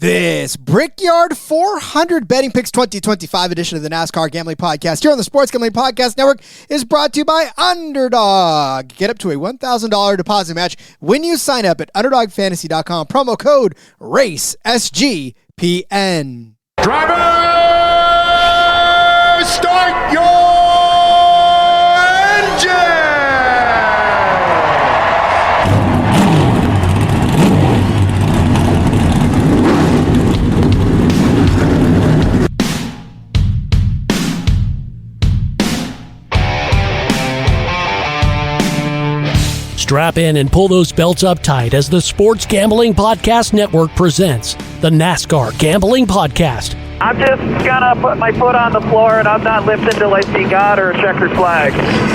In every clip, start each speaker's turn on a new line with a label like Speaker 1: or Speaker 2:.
Speaker 1: This Brickyard 400 Betting Picks 2025 edition of the NASCAR Gambling Podcast here on the Sports Gambling Podcast Network is brought to you by Underdog. Get up to a $1,000 deposit match when you sign up at UnderdogFantasy.com. Promo code RACE-SGPN.
Speaker 2: Driver, start your engine!
Speaker 3: Strap in and pull those belts up tight as the Sports Gambling Podcast Network presents the NASCAR Gambling Podcast.
Speaker 4: I'm just gonna put my foot on the floor and I'm not lifting till I see God or a checkered flag.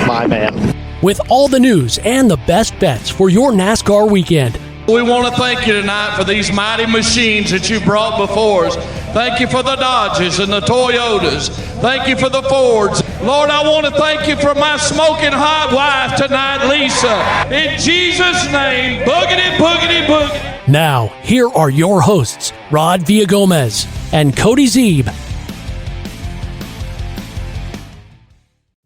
Speaker 2: My man.
Speaker 3: With all the news and the best bets for your NASCAR weekend.
Speaker 5: We want to thank you tonight for these mighty machines that you brought before us. Thank you for the Dodges and the Toyotas. Thank you for the Fords. Lord, I want to thank you for my smoking hot wife tonight, Lisa. In Jesus' name, boogity, boogity, boogity.
Speaker 3: Now, here are your hosts, Rod Villagomez and Cody Zeeb.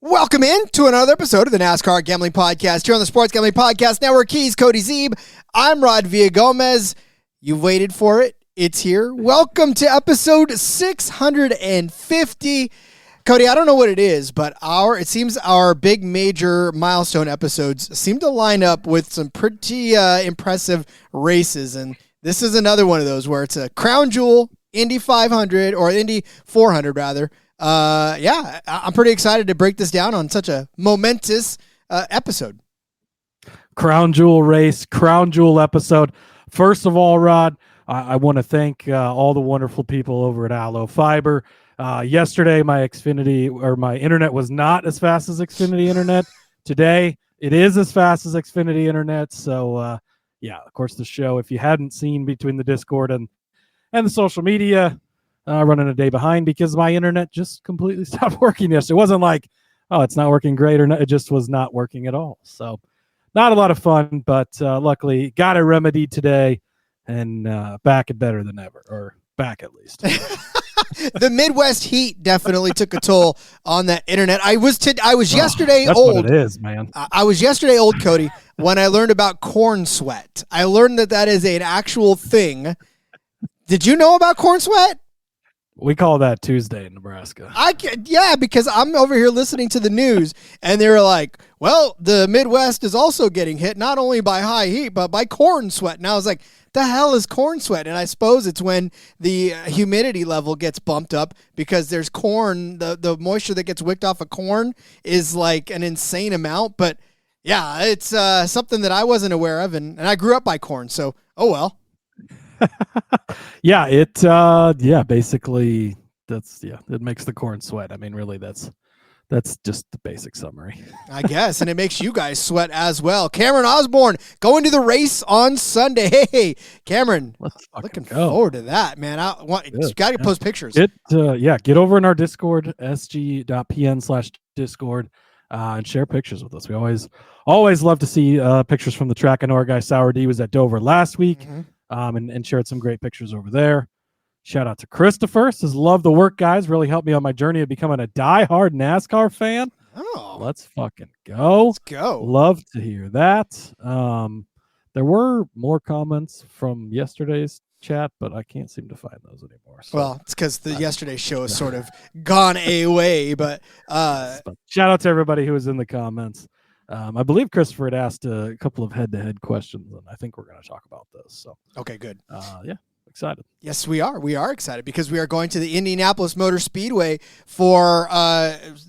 Speaker 1: Welcome in to another episode of the NASCAR Gambling Podcast here on the Sports Gambling Podcast Network. He's Cody Zeeb. I'm Rod Villagomez. You've waited for it. It's here. Welcome to episode 650. Cody, I don't know what it is, but it seems our big major milestone episodes seem to line up with some pretty impressive races. And this is another one of those where it's a crown jewel, Indy 500 or Indy 400 rather. I'm pretty excited to break this down on such a momentous episode.
Speaker 6: Crown jewel race, crown jewel episode. First of all, Rod, I want to thank all the wonderful people over at Allo Fiber. Yesterday, my internet was not as fast as Xfinity internet. Today, it is as fast as Xfinity internet. So, of course, the show, if you hadn't seen between the Discord and the social media, running a day behind because my internet just completely stopped working yesterday. It wasn't like, oh, it's not working great or not. It just was not working at all. So not a lot of fun, but luckily got a remedy today and back at better than ever, or back at least.
Speaker 1: The Midwest heat definitely took a toll on that internet. I was yesterday
Speaker 6: that's
Speaker 1: old.
Speaker 6: What it is, man.
Speaker 1: I was yesterday old, Cody, when I learned about corn sweat. I learned that is an actual thing. Did you know about corn sweat?
Speaker 6: We call that Tuesday in Nebraska.
Speaker 1: Because I'm over here listening to the news, and they were like, well, the Midwest is also getting hit not only by high heat, but by corn sweat. And I was like, the hell is corn sweat? And I suppose it's when the humidity level gets bumped up because there's corn. The moisture that gets wicked off of corn is like an insane amount. But, yeah, it's something that I wasn't aware of, and I grew up by corn, so, oh well.
Speaker 6: Basically it makes the corn sweat. I mean, really, that's just the basic summary.
Speaker 1: I guess, and it makes you guys sweat as well. Cameron Osborne going to the race on Sunday. Hey, Cameron, looking forward to that, man. You got to post pictures.
Speaker 6: Get over in our Discord, sg.pn/Discord, and share pictures with us. We always love to see pictures from the track. I know our guy Sour D was at Dover last week. Mm-hmm. And shared some great pictures over there. Shout out to Christopher. Says, love the work, guys. Really helped me on my journey of becoming a diehard NASCAR fan.
Speaker 1: Oh.
Speaker 6: Let's fucking go.
Speaker 1: Let's go.
Speaker 6: Love to hear that. There were more comments from yesterday's chat, but I can't seem to find those anymore. So.
Speaker 1: Well, it's because yesterday's show has sort of gone away. But
Speaker 6: shout out to everybody who was in the comments. I believe Christopher had asked a couple of head-to-head questions, and I think we're going to talk about those. So,
Speaker 1: okay, good.
Speaker 6: Excited.
Speaker 1: Yes, we are. We are excited because we are going to the Indianapolis Motor Speedway for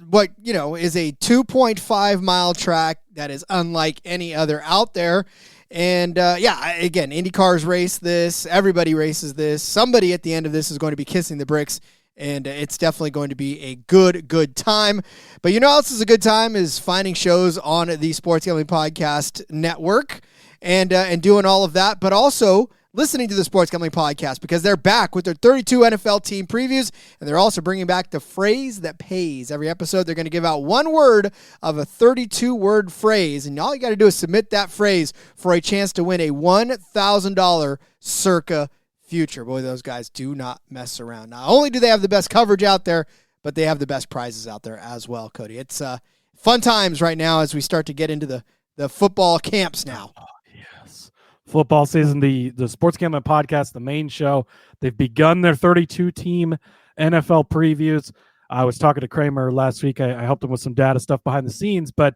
Speaker 1: what is a 2.5-mile track that is unlike any other out there. And again, IndyCars race this. Everybody races this. Somebody at the end of this is going to be kissing the bricks. And it's definitely going to be a good time. But what else is a good time is finding shows on the Sports Gambling Podcast Network and doing all of that. But also listening to the Sports Gambling Podcast because they're back with their 32 NFL team previews. And they're also bringing back the phrase that pays. Every episode, they're going to give out one word of a 32-word phrase. And all you got to do is submit that phrase for a chance to win a $1,000 Circa future. Boy, those guys do not mess around. Not only do they have the best coverage out there, but they have the best prizes out there as well, Cody. It's fun times right now as we start to get into the football camps now.
Speaker 6: Yes. Football season, the Sports Gambling Podcast, the main show, they've begun their 32-team NFL previews. I was talking to Kramer last week. I helped him with some data stuff behind the scenes, but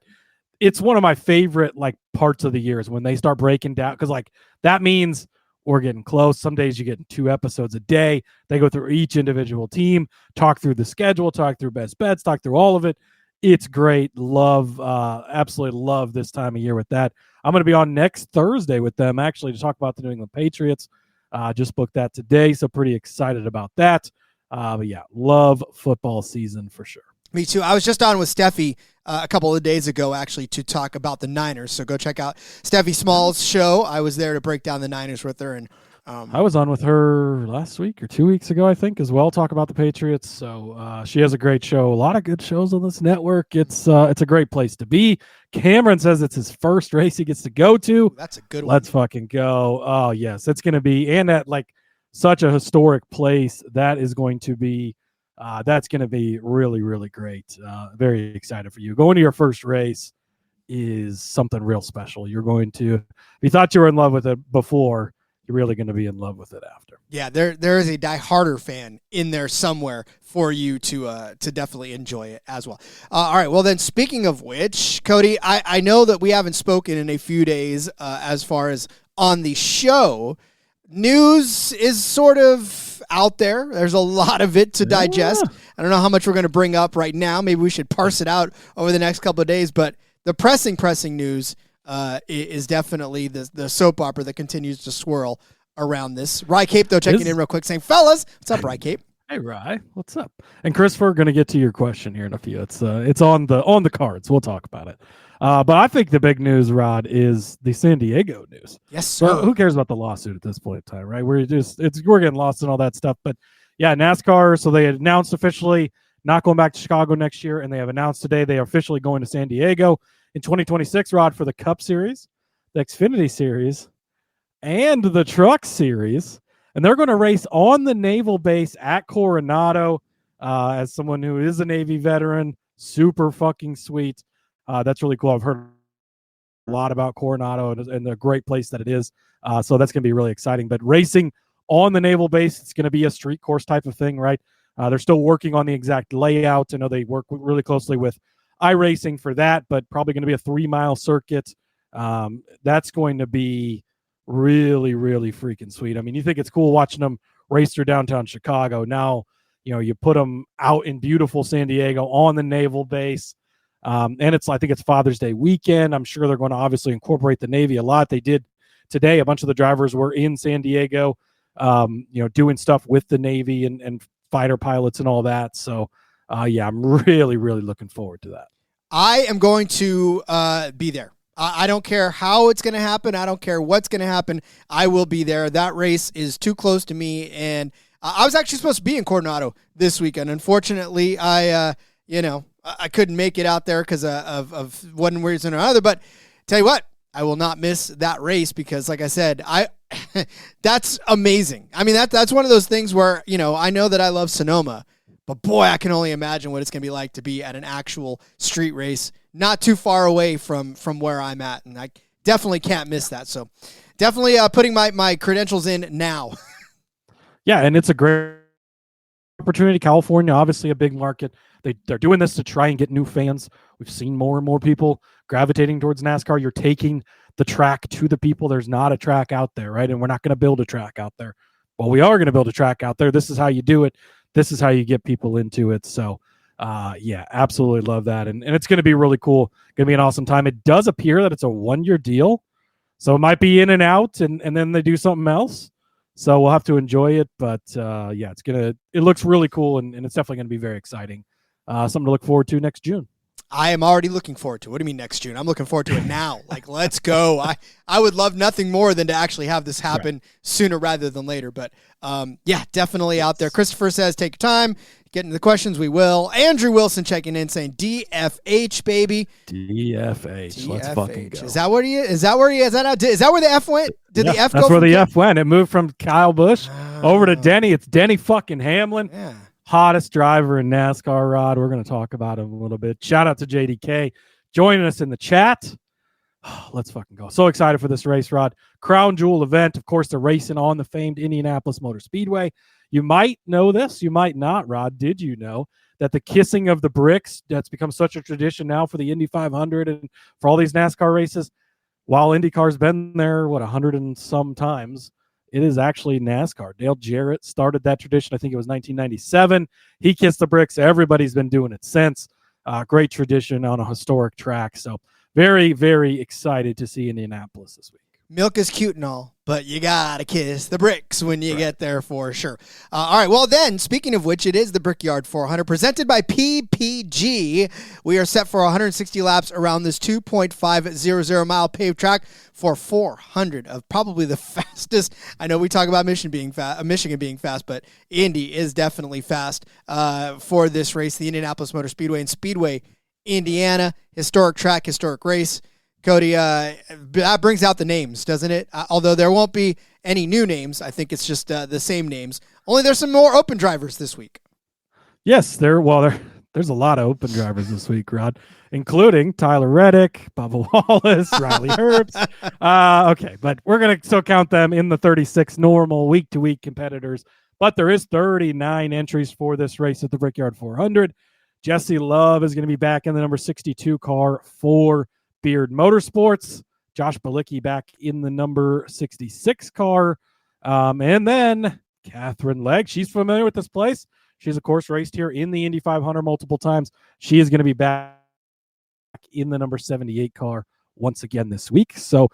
Speaker 6: it's one of my favorite parts of the year is when they start breaking down, because that means we're getting close. Some days you get 2 episodes a day. They go through each individual team, talk through the schedule, talk through best bets, talk through all of it. It's great. Absolutely love this time of year with that. I'm going to be on next Thursday with them, actually, to talk about the New England Patriots. Just booked that today, so pretty excited about that. But yeah, love football season for sure.
Speaker 1: Me too. I was just on with Steffi a couple of days ago, actually, to talk about the Niners. So go check out Steffi Small's show. I was there to break down the Niners with her, and
Speaker 6: I was on with her last week or 2 weeks ago, I think, as well, talk about the Patriots. So she has a great show. A lot of good shows on this network. It's a great place to be. Cameron says it's his first race he gets to go to.
Speaker 1: Ooh, that's a good one.
Speaker 6: Let's fucking go. Oh, yes. It's going to be, and at such a historic place, that is going to be, that's going to be really, really great. Very excited for you. Going to your first race is something real special. You're going to, if you thought you were in love with it before, you're really going to be in love with it after.
Speaker 1: Yeah, there is a die-harder fan in there somewhere for you to definitely enjoy it as well. All right, well then, speaking of which, Cody, I know that we haven't spoken in a few days as far as on the show. News is sort of out there. There's a lot of it to digest. I don't know how much we're going to bring up right now. Maybe we should parse it out over the next couple of days, but the pressing news is definitely the soap opera that continues to swirl around this. Rye Cape, though, checking in real quick, saying, fellas, what's up, Rye Cape?
Speaker 6: Hey, Rye, what's up? And Christopher, going to get to your question here in a few. It's on the cards. We'll talk about it. But I think the big news, Rod, is the San Diego news.
Speaker 1: Yes, sir.
Speaker 6: So who cares about the lawsuit at this point in time, right? We're getting lost in all that stuff. But yeah, NASCAR. So they announced officially not going back to Chicago next year, and they have announced today they are officially going to San Diego in 2026, Rod, for the Cup Series, the Xfinity Series, and the Truck Series. And they're going to race on the naval base at Coronado. As someone who is a Navy veteran, super fucking sweet. That's really cool. I've heard a lot about Coronado and the great place that it is. So that's going to be really exciting. But racing on the naval base, it's going to be a street course type of thing, right? They're still working on the exact layout. I know they work really closely with iRacing for that, but probably going to be a 3-mile circuit. That's going to be really, really freaking sweet. I mean, you think it's cool watching them race through downtown Chicago. Now, you put them out in beautiful San Diego on the naval base. And I think it's Father's Day weekend. I'm sure they're going to obviously incorporate the Navy a lot. They did today. A bunch of the drivers were in San Diego, doing stuff with the Navy and fighter pilots and all that. So, yeah, I'm really, really looking forward to that.
Speaker 1: I am going to be there. I don't care how it's going to happen. I don't care what's going to happen. I will be there. That race is too close to me. And I was actually supposed to be in Coronado this weekend. Unfortunately, I couldn't make it out there because of one reason or another. But tell you what, I will not miss that race because, like I said, that's amazing. I mean, that's one of those things where, I know that I love Sonoma, but boy, I can only imagine what it's going to be like to be at an actual street race not too far away from where I'm at. And I definitely can't miss that. So definitely putting my credentials in now.
Speaker 6: Yeah, and it's a great opportunity. California, obviously a big market. They're doing this to try and get new fans. We've seen more and more people gravitating towards NASCAR. You're taking the track to the people. There's not a track out there, right? And we're not going to build a track out there. Well, we are going to build a track out there. This is how you do it. This is how you get people into it. So, yeah, absolutely love that. And it's going to be really cool. Going to be an awesome time. It does appear that it's a 1-year deal. So it might be in and out, and then they do something else. So we'll have to enjoy it. But, yeah, it looks really cool, and it's definitely going to be very exciting. Something to look forward to next June.
Speaker 1: I am already looking forward to it. What do you mean next June? I'm looking forward to it now. Let's go. I would love nothing more than to actually have this happen sooner rather than later. But, yeah, definitely out there. Christopher says, take your time. get into the questions, we will. Andrew Wilson checking in saying DFH, baby.
Speaker 6: DFH. Let's fucking go.
Speaker 1: Is that where he is? Is that where he is? Is that where the F went? Did the F go?
Speaker 6: That's where the F went. It moved from Kyle Busch over to Denny. It's Denny fucking Hamlin.
Speaker 1: Yeah.
Speaker 6: Hottest driver in NASCAR, Rod. We're going to talk about him a little bit. Shout out to JDK joining us in the chat. Let's fucking go. So excited for this race, Rod. Crown Jewel event. Of course, they're racing on the famed Indianapolis Motor Speedway. You might know this. You might not, Rod. Did you know that the kissing of the bricks, that's become such a tradition now for the Indy 500 and for all these NASCAR races? While IndyCar's been there, 100 and some times, it is actually NASCAR. Dale Jarrett started that tradition. I think it was 1997. He kissed the bricks. Everybody's been doing it since. Great tradition on a historic track. So very, very excited to see Indianapolis this week.
Speaker 1: Milk is cute and all, but you got to kiss the bricks when you get there for sure. All right, well then, speaking of which, it is the Brickyard 400 presented by PPG. We are set for 160 laps around this 2.500-mile paved track for 400 of probably the fastest. I know we talk about Michigan being fast, but Indy is definitely fast for this race, the Indianapolis Motor Speedway in Speedway, Indiana. Historic track, historic race. Cody, that brings out the names, doesn't it? Although there won't be any new names. I think it's just the same names. Only there's some more open drivers this week.
Speaker 6: Yes, there's a lot of open drivers this week, Rod, including Tyler Reddick, Bubba Wallace, Riley Herbst. Okay, but we're going to still count them in the 36 normal week-to-week competitors. But there is 39 entries for this race at the Brickyard 400. Jesse Love is going to be back in the number 62 car for Beard Motorsports. Josh Balicki back in the number 66 car. And then Catherine Legg, she's familiar with this place. She's, of course, raced here in the Indy 500 multiple times. She is going to be back in the number 78 car once again this week. So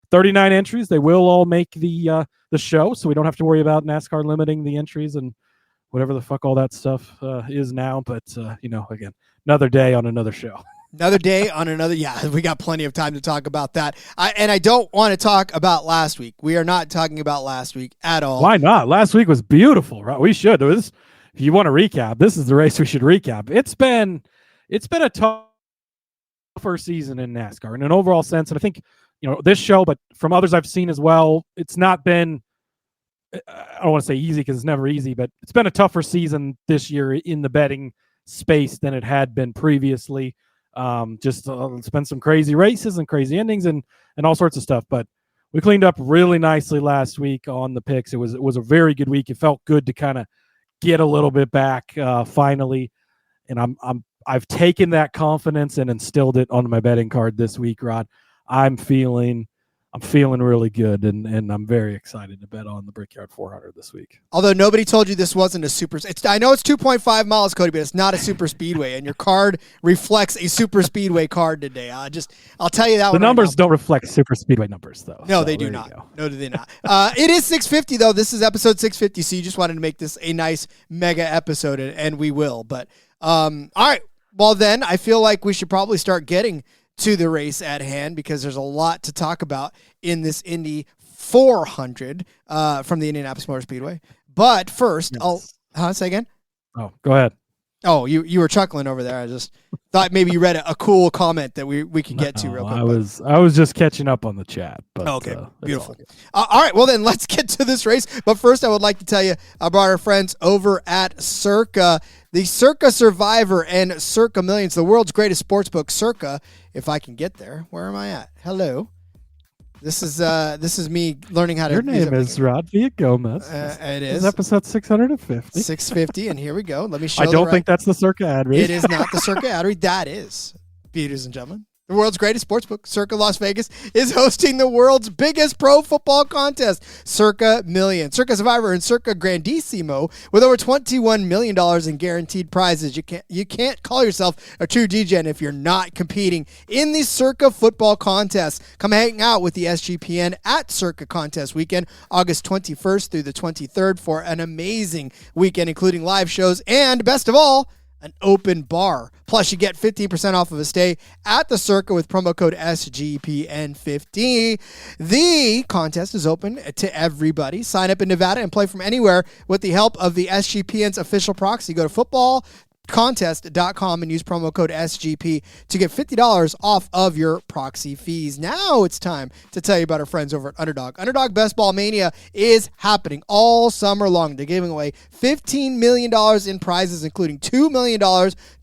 Speaker 6: 39 entries. They will all make the show, so we don't have to worry about NASCAR limiting the entries and whatever the fuck all that stuff is now. But, again, another day on another show.
Speaker 1: Another day on another. Yeah, we got plenty of time to talk about that. I don't want to talk about last week. We are not talking about last week at all.
Speaker 6: Why not? Last week was beautiful, right? We should. If you want to recap, this is the race we should recap. It's been a tougher season in NASCAR in an overall sense. And I think, this show, but from others I've seen as well, it's not been, I don't want to say easy because it's never easy, but it's been a tougher season this year in the betting space than it had been previously. It's been some crazy races and crazy endings and all sorts of stuff, but we cleaned up really nicely last week on the picks. It was a very good week. It felt good to kind of get a little bit back finally, and I've taken that confidence and instilled it on my betting card this week, Rod. I'm feeling really good, and I'm very excited to bet on the Brickyard 400 this week.
Speaker 1: Although nobody told you this wasn't a super. I know it's 2.5 miles, Cody, but it's not a super speedway, and your card reflects a super speedway card today. I'll tell you that.
Speaker 6: The numbers don't reflect super speedway numbers, though.
Speaker 1: No, they do not. No, they do not. It is 650 though. This is episode 650, so you just wanted to make this a nice mega episode, and we will. But all right. Well, then I feel like we should probably start getting to the race at hand because there's a lot to talk about in this Indy 400 from the Indianapolis Motor Speedway. But first,
Speaker 6: yes.
Speaker 1: Say again?
Speaker 6: Oh, go ahead.
Speaker 1: Oh, you were chuckling over there. I just thought maybe you read a cool comment that we could get to real quick.
Speaker 6: I was just catching up on the chat. But,
Speaker 1: okay, beautiful. All right, well then let's get to this race. But first, I would like to tell you about our friends over at Circa, the Circa Survivor and Circa Millions, the world's greatest sports book. Circa, if I can get there. Where am I at? Hello. This is me learning how to.
Speaker 6: Your name is Rod Villagomez.
Speaker 1: It is.
Speaker 6: This is episode 650.
Speaker 1: 650, and here we go. Let me show.
Speaker 6: I don't think that's the Circa ad read.
Speaker 1: It is not the Circa ad read. That is, ladies and gentlemen, the world's greatest sportsbook, Circa Las Vegas, is hosting the world's biggest pro football contest, Circa Million, Circa Survivor, and Circa Grandissimo, with over $21 million in guaranteed prizes. You can't call yourself a true DGen if you're not competing in the Circa football contest. Come hang out with the SGPN at Circa Contest Weekend, August 21st through the 23rd for an amazing weekend, including live shows and, best of all, an open bar. Plus, you get 15% off of a stay at the circuit with promo code SGPN50. The contest is open to everybody. Sign up in Nevada and play from anywhere with the help of the SGPN's official proxy. Go to footballcontest.com and use promo code SGP to get $50 off of your proxy fees. Now it's time to tell you about our friends over at Underdog. Underdog Best Ball Mania is happening all summer long. They're giving away $15 million in prizes, including $2 million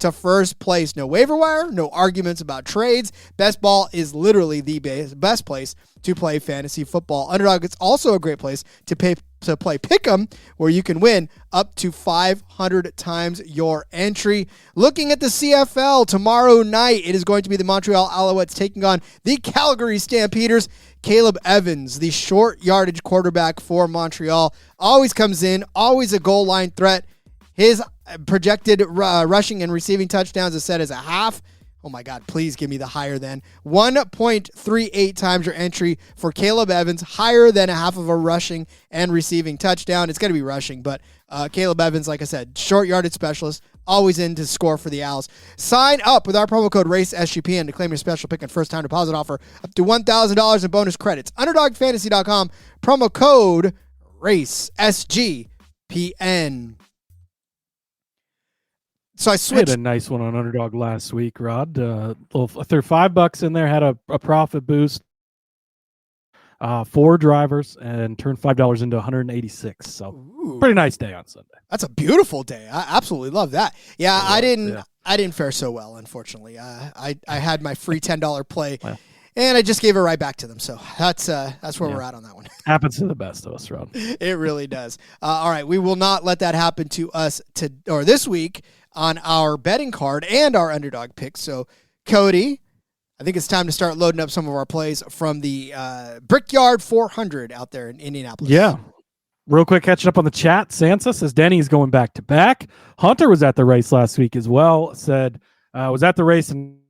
Speaker 1: to first place. No waiver wire, no arguments about trades. Best Ball is literally the best place to play fantasy football. Underdog is also a great place to play Pick'em, where you can win up to 500 times your entry. Looking at the CFL, tomorrow night, it is going to be the Montreal Alouettes taking on the Calgary Stampeders. Caleb Evans, the short yardage quarterback for Montreal, always comes in, always a goal line threat. His projected rushing and receiving touchdowns is set as a half. Oh my God, please give me the higher than 1.38 times your entry for Caleb Evans, higher than a half of a rushing and receiving touchdown. It's going to be rushing, but Caleb Evans, like I said, short yardage specialist, always in to score for the Owls. Sign up with our promo code RACESGPN to claim your special pick and first time deposit offer up to $1,000 in bonus credits. UnderdogFantasy.com, promo code RACESGPN. So I switched.
Speaker 6: I had a nice one on Underdog last week, Rod. I threw $5 in there, had a profit boost. 4 drivers and turned $5 into 186. So pretty nice day on Sunday.
Speaker 1: That's a beautiful day. I absolutely love that. Yeah, I didn't fare so well, unfortunately. I had my free $10 play, and I just gave it right back to them. So that's where we're at on that one.
Speaker 6: Happens to the best of us, Rod.
Speaker 1: It really does. All right, we will not let that happen to us this week on our betting card and our Underdog picks. So, Cody, I think it's time to start loading up some of our plays from the Brickyard 400 out there in Indianapolis.
Speaker 6: Yeah. Real quick, catching up on the chat. Sansa says Denny's going back to back. Hunter was at the race last week as well. Said was at the race and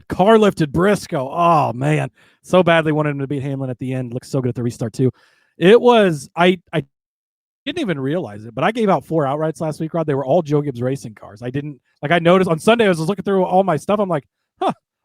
Speaker 6: car lifted Briscoe. Oh man, so badly wanted him to beat Hamlin at the end. Looks so good at the restart too. It was I didn't even realize it, but I gave out 4 outrights last week, Rod. They were all Joe Gibbs racing cars. I noticed on Sunday, I was looking through all my stuff. I'm like,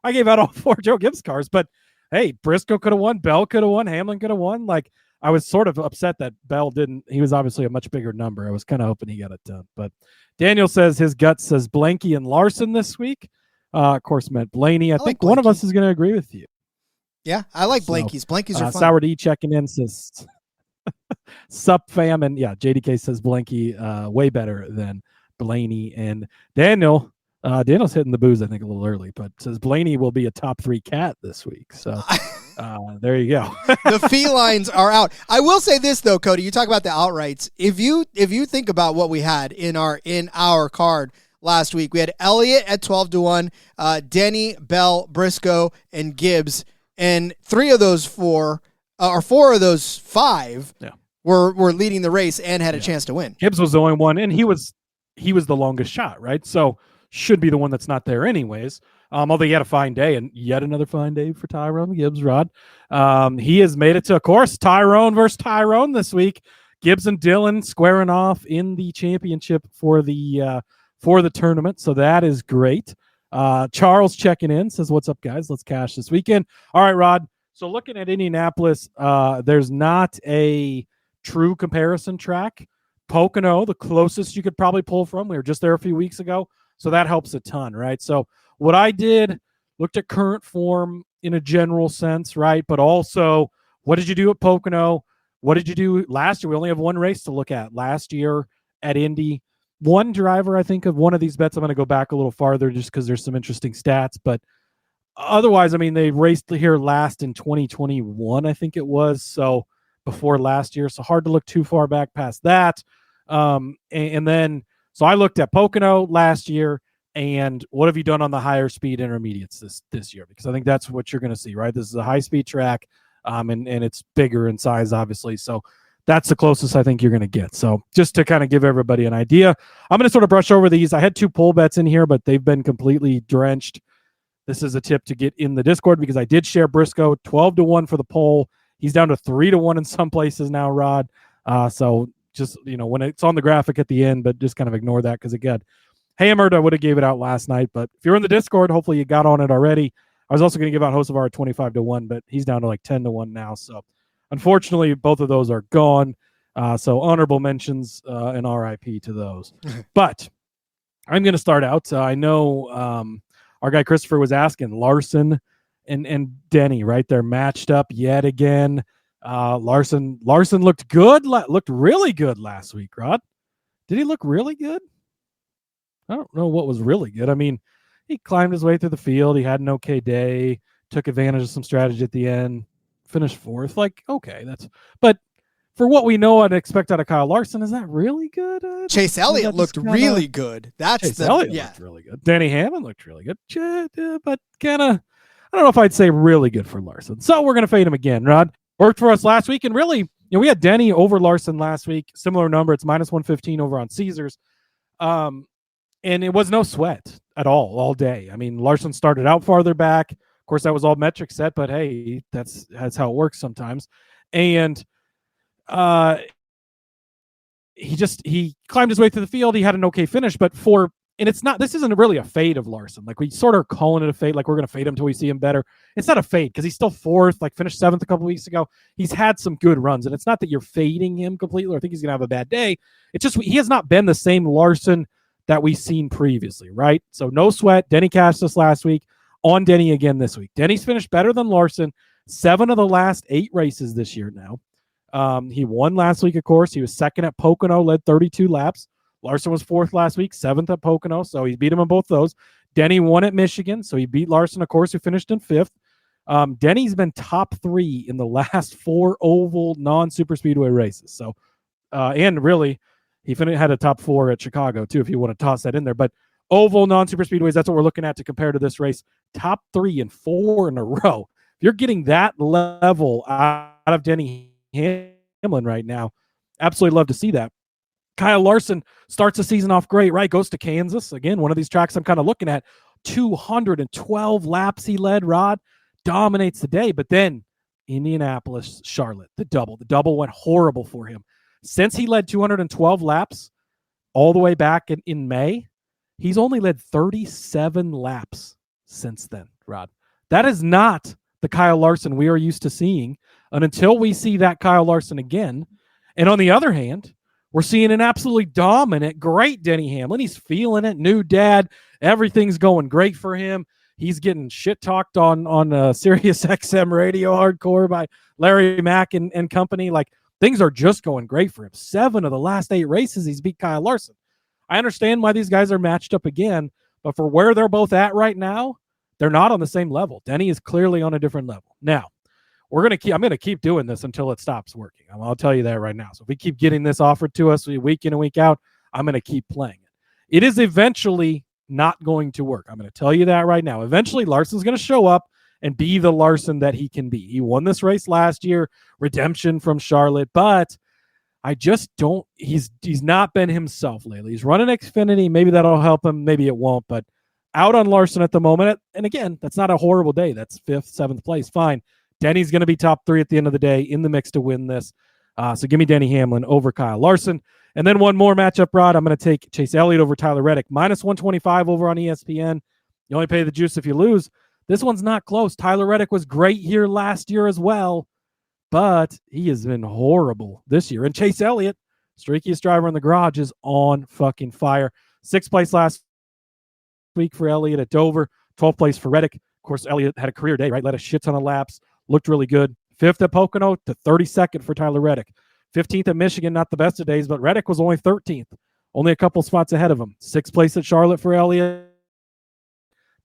Speaker 6: I gave out all 4 Joe Gibbs cars, but hey, Briscoe could have won, Bell could have won, Hamlin could have won. Like, I was sort of upset that Bell didn't. He was obviously a much bigger number. I was kind of hoping he got it done. But Daniel says his gut says Blanky and Larson this week. Of course, meant Blaney. I think one of us is going to agree with you.
Speaker 1: Yeah, I like Blankies. Blankies are fun.
Speaker 6: Sour D checking in says Sup fam, and yeah, JDK says Blanky way better than Blaney. And Daniel's hitting the booze, I think, a little early, but says Blaney will be a top 3 cat this week. So there you go.
Speaker 1: The felines are out. I will say this though, Cody. You talk about the outrights. If you think about what we had in our card last week, we had Elliott at 12-1, Denny, Bell, Briscoe, and Gibbs, and 4 of those 5 were leading the race and had a chance to win.
Speaker 6: Gibbs was the only one, and he was the longest shot, right? So should be the one that's not there anyways. Although he had a fine day, and yet another fine day for Tyrone Gibbs, Rod. He has made it to, of course, Tyrone versus Tyrone this week. Gibbs and Dillon squaring off in the championship for the tournament, so that is great. Charles checking in, says, what's up, guys? Let's cash this weekend. All right, Rod. So looking at Indianapolis, there's not a true comparison track. Pocono, the closest you could probably pull from. We were just there a few weeks ago, so that helps a ton, right? So what I did, looked at current form in a general sense, right? But also, what did you do at Pocono? What did you do last year? We only have one race to look at. Last year at Indy, one driver, I think, of one of these bets. I'm going to go back a little farther just because there's some interesting stats. But otherwise, I mean, they raced here last in 2021, I think it was. So before last year. So hard to look too far back past that. And then, so I looked at Pocono last year. And what have you done on the higher speed intermediates this year? Because I think that's what you're going to see, right? This is a high-speed track, and it's bigger in size, obviously. So that's the closest I think you're going to get. So just to kind of give everybody an idea, I'm going to sort of brush over these. I had 2 poll bets in here, but they've been completely drenched. This is a tip to get in the Discord because I did share Briscoe 12-1 for the poll. He's down to 3-1 in some places now, Rod. So just, when it's on the graphic at the end, but just kind of ignore that because, again, Hammered, I would have gave it out last night, but if you're in the Discord, hopefully you got on it already. I was also going to give out Hocevar at 25-1, but he's down to like 10-1 now. So unfortunately, both of those are gone. So honorable mentions and RIP to those. But I'm going to start out. I know our guy Christopher was asking Larson and Denny, right? They're matched up yet again. Larson looked good, looked really good last week, Rod. Did he look really good? I don't know what was really good. I mean, he climbed his way through the field. He had an okay day, took advantage of some strategy at the end, finished fourth. Like, okay, but for what we know and expect out of Kyle Larson, is that really good?
Speaker 1: Chase Elliott looked really good.
Speaker 6: Elliott looked really good. Denny Hamlin looked really good, but kind of, I don't know if I'd say really good for Larson. So we're going to fade him again, Rod. Worked for us last week, and really, we had Denny over Larson last week. Similar number. It's -115 over on Caesars. And it was no sweat at all day. I mean, Larson started out farther back. Of course, that was all metric set, but hey, that's how it works sometimes. And he climbed his way through the field. He had an okay finish, but this isn't really a fade of Larson. Like, we sort of are calling it a fade, like we're going to fade him until we see him better. It's not a fade because he's still fourth, like finished seventh a couple weeks ago. He's had some good runs, and it's not that you're fading him completely or think he's going to have a bad day. It's just he has not been the same Larson that we've seen previously, right? So no sweat. Denny cashed us last week. On Denny again this week. Denny's finished better than Larson 7 of the last 8 races this year now. He won last week, of course. He was second at Pocono, led 32 laps. Larson was fourth last week, 7th at Pocono, so he beat him in both those. Denny won at Michigan, so he beat Larson, of course, who finished in 5th. Denny's been top 3 in the last 4 oval non-super speedway races. So, and really, he had a top 4 at Chicago, too, if you want to toss that in there. But oval non-super speedways, that's what we're looking at to compare to this race. Top 3 and 4 in a row. If you're getting that level out of Denny Hamlin right now, absolutely love to see that. Kyle Larson starts the season off great, right? Goes to Kansas. Again, one of these tracks I'm kind of looking at. 212 laps he led, Rod. Dominates the day. But then Indianapolis, Charlotte, the double. The double went horrible for him. Since he led 212 laps all the way back in May, he's only led 37 laps since then, Rod. That is not the Kyle Larson we are used to seeing. And until we see that Kyle Larson again, and on the other hand, we're seeing an absolutely dominant, great Denny Hamlin. He's feeling it. New dad. Everything's going great for him. He's getting shit-talked on Sirius XM radio hardcore by Larry Mack and company. Like, things are just going great for him. 7 of the last 8 races, he's beat Kyle Larson. I understand why these guys are matched up again, but for where they're both at right now, they're not on the same level. Denny is clearly on a different level. Now, I'm going to keep doing this until it stops working. I'll tell you that right now. So if we keep getting this offered to us week in and week out, I'm going to keep playing it. It is eventually not going to work. I'm going to tell you that right now. Eventually, Larson's going to show up and be the Larson that he can be. He won this race last year, redemption from Charlotte, but I just don't, he's not been himself lately. He's running Xfinity. Maybe that'll help him. Maybe it won't, but out on Larson at the moment. And again, that's not a horrible day. That's 5th, 7th place. Fine. Denny's going to be top 3 at the end of the day in the mix to win this. So give me Denny Hamlin over Kyle Larson. And then one more matchup, Rod. I'm going to take Chase Elliott over Tyler Reddick. -125 over on ESPN. You only pay the juice if you lose. This one's not close. Tyler Reddick was great here last year as well, but he has been horrible this year. And Chase Elliott, streakiest driver in the garage, is on fucking fire. 6th place last week for Elliott at Dover. 12th place for Reddick. Of course, Elliott had a career day, right? Led a shit ton of laps. Looked really good. 5th at Pocono to 32nd for Tyler Reddick. 15th at Michigan, not the best of days, but Reddick was only 13th. Only a couple spots ahead of him. 6th place at Charlotte for Elliott.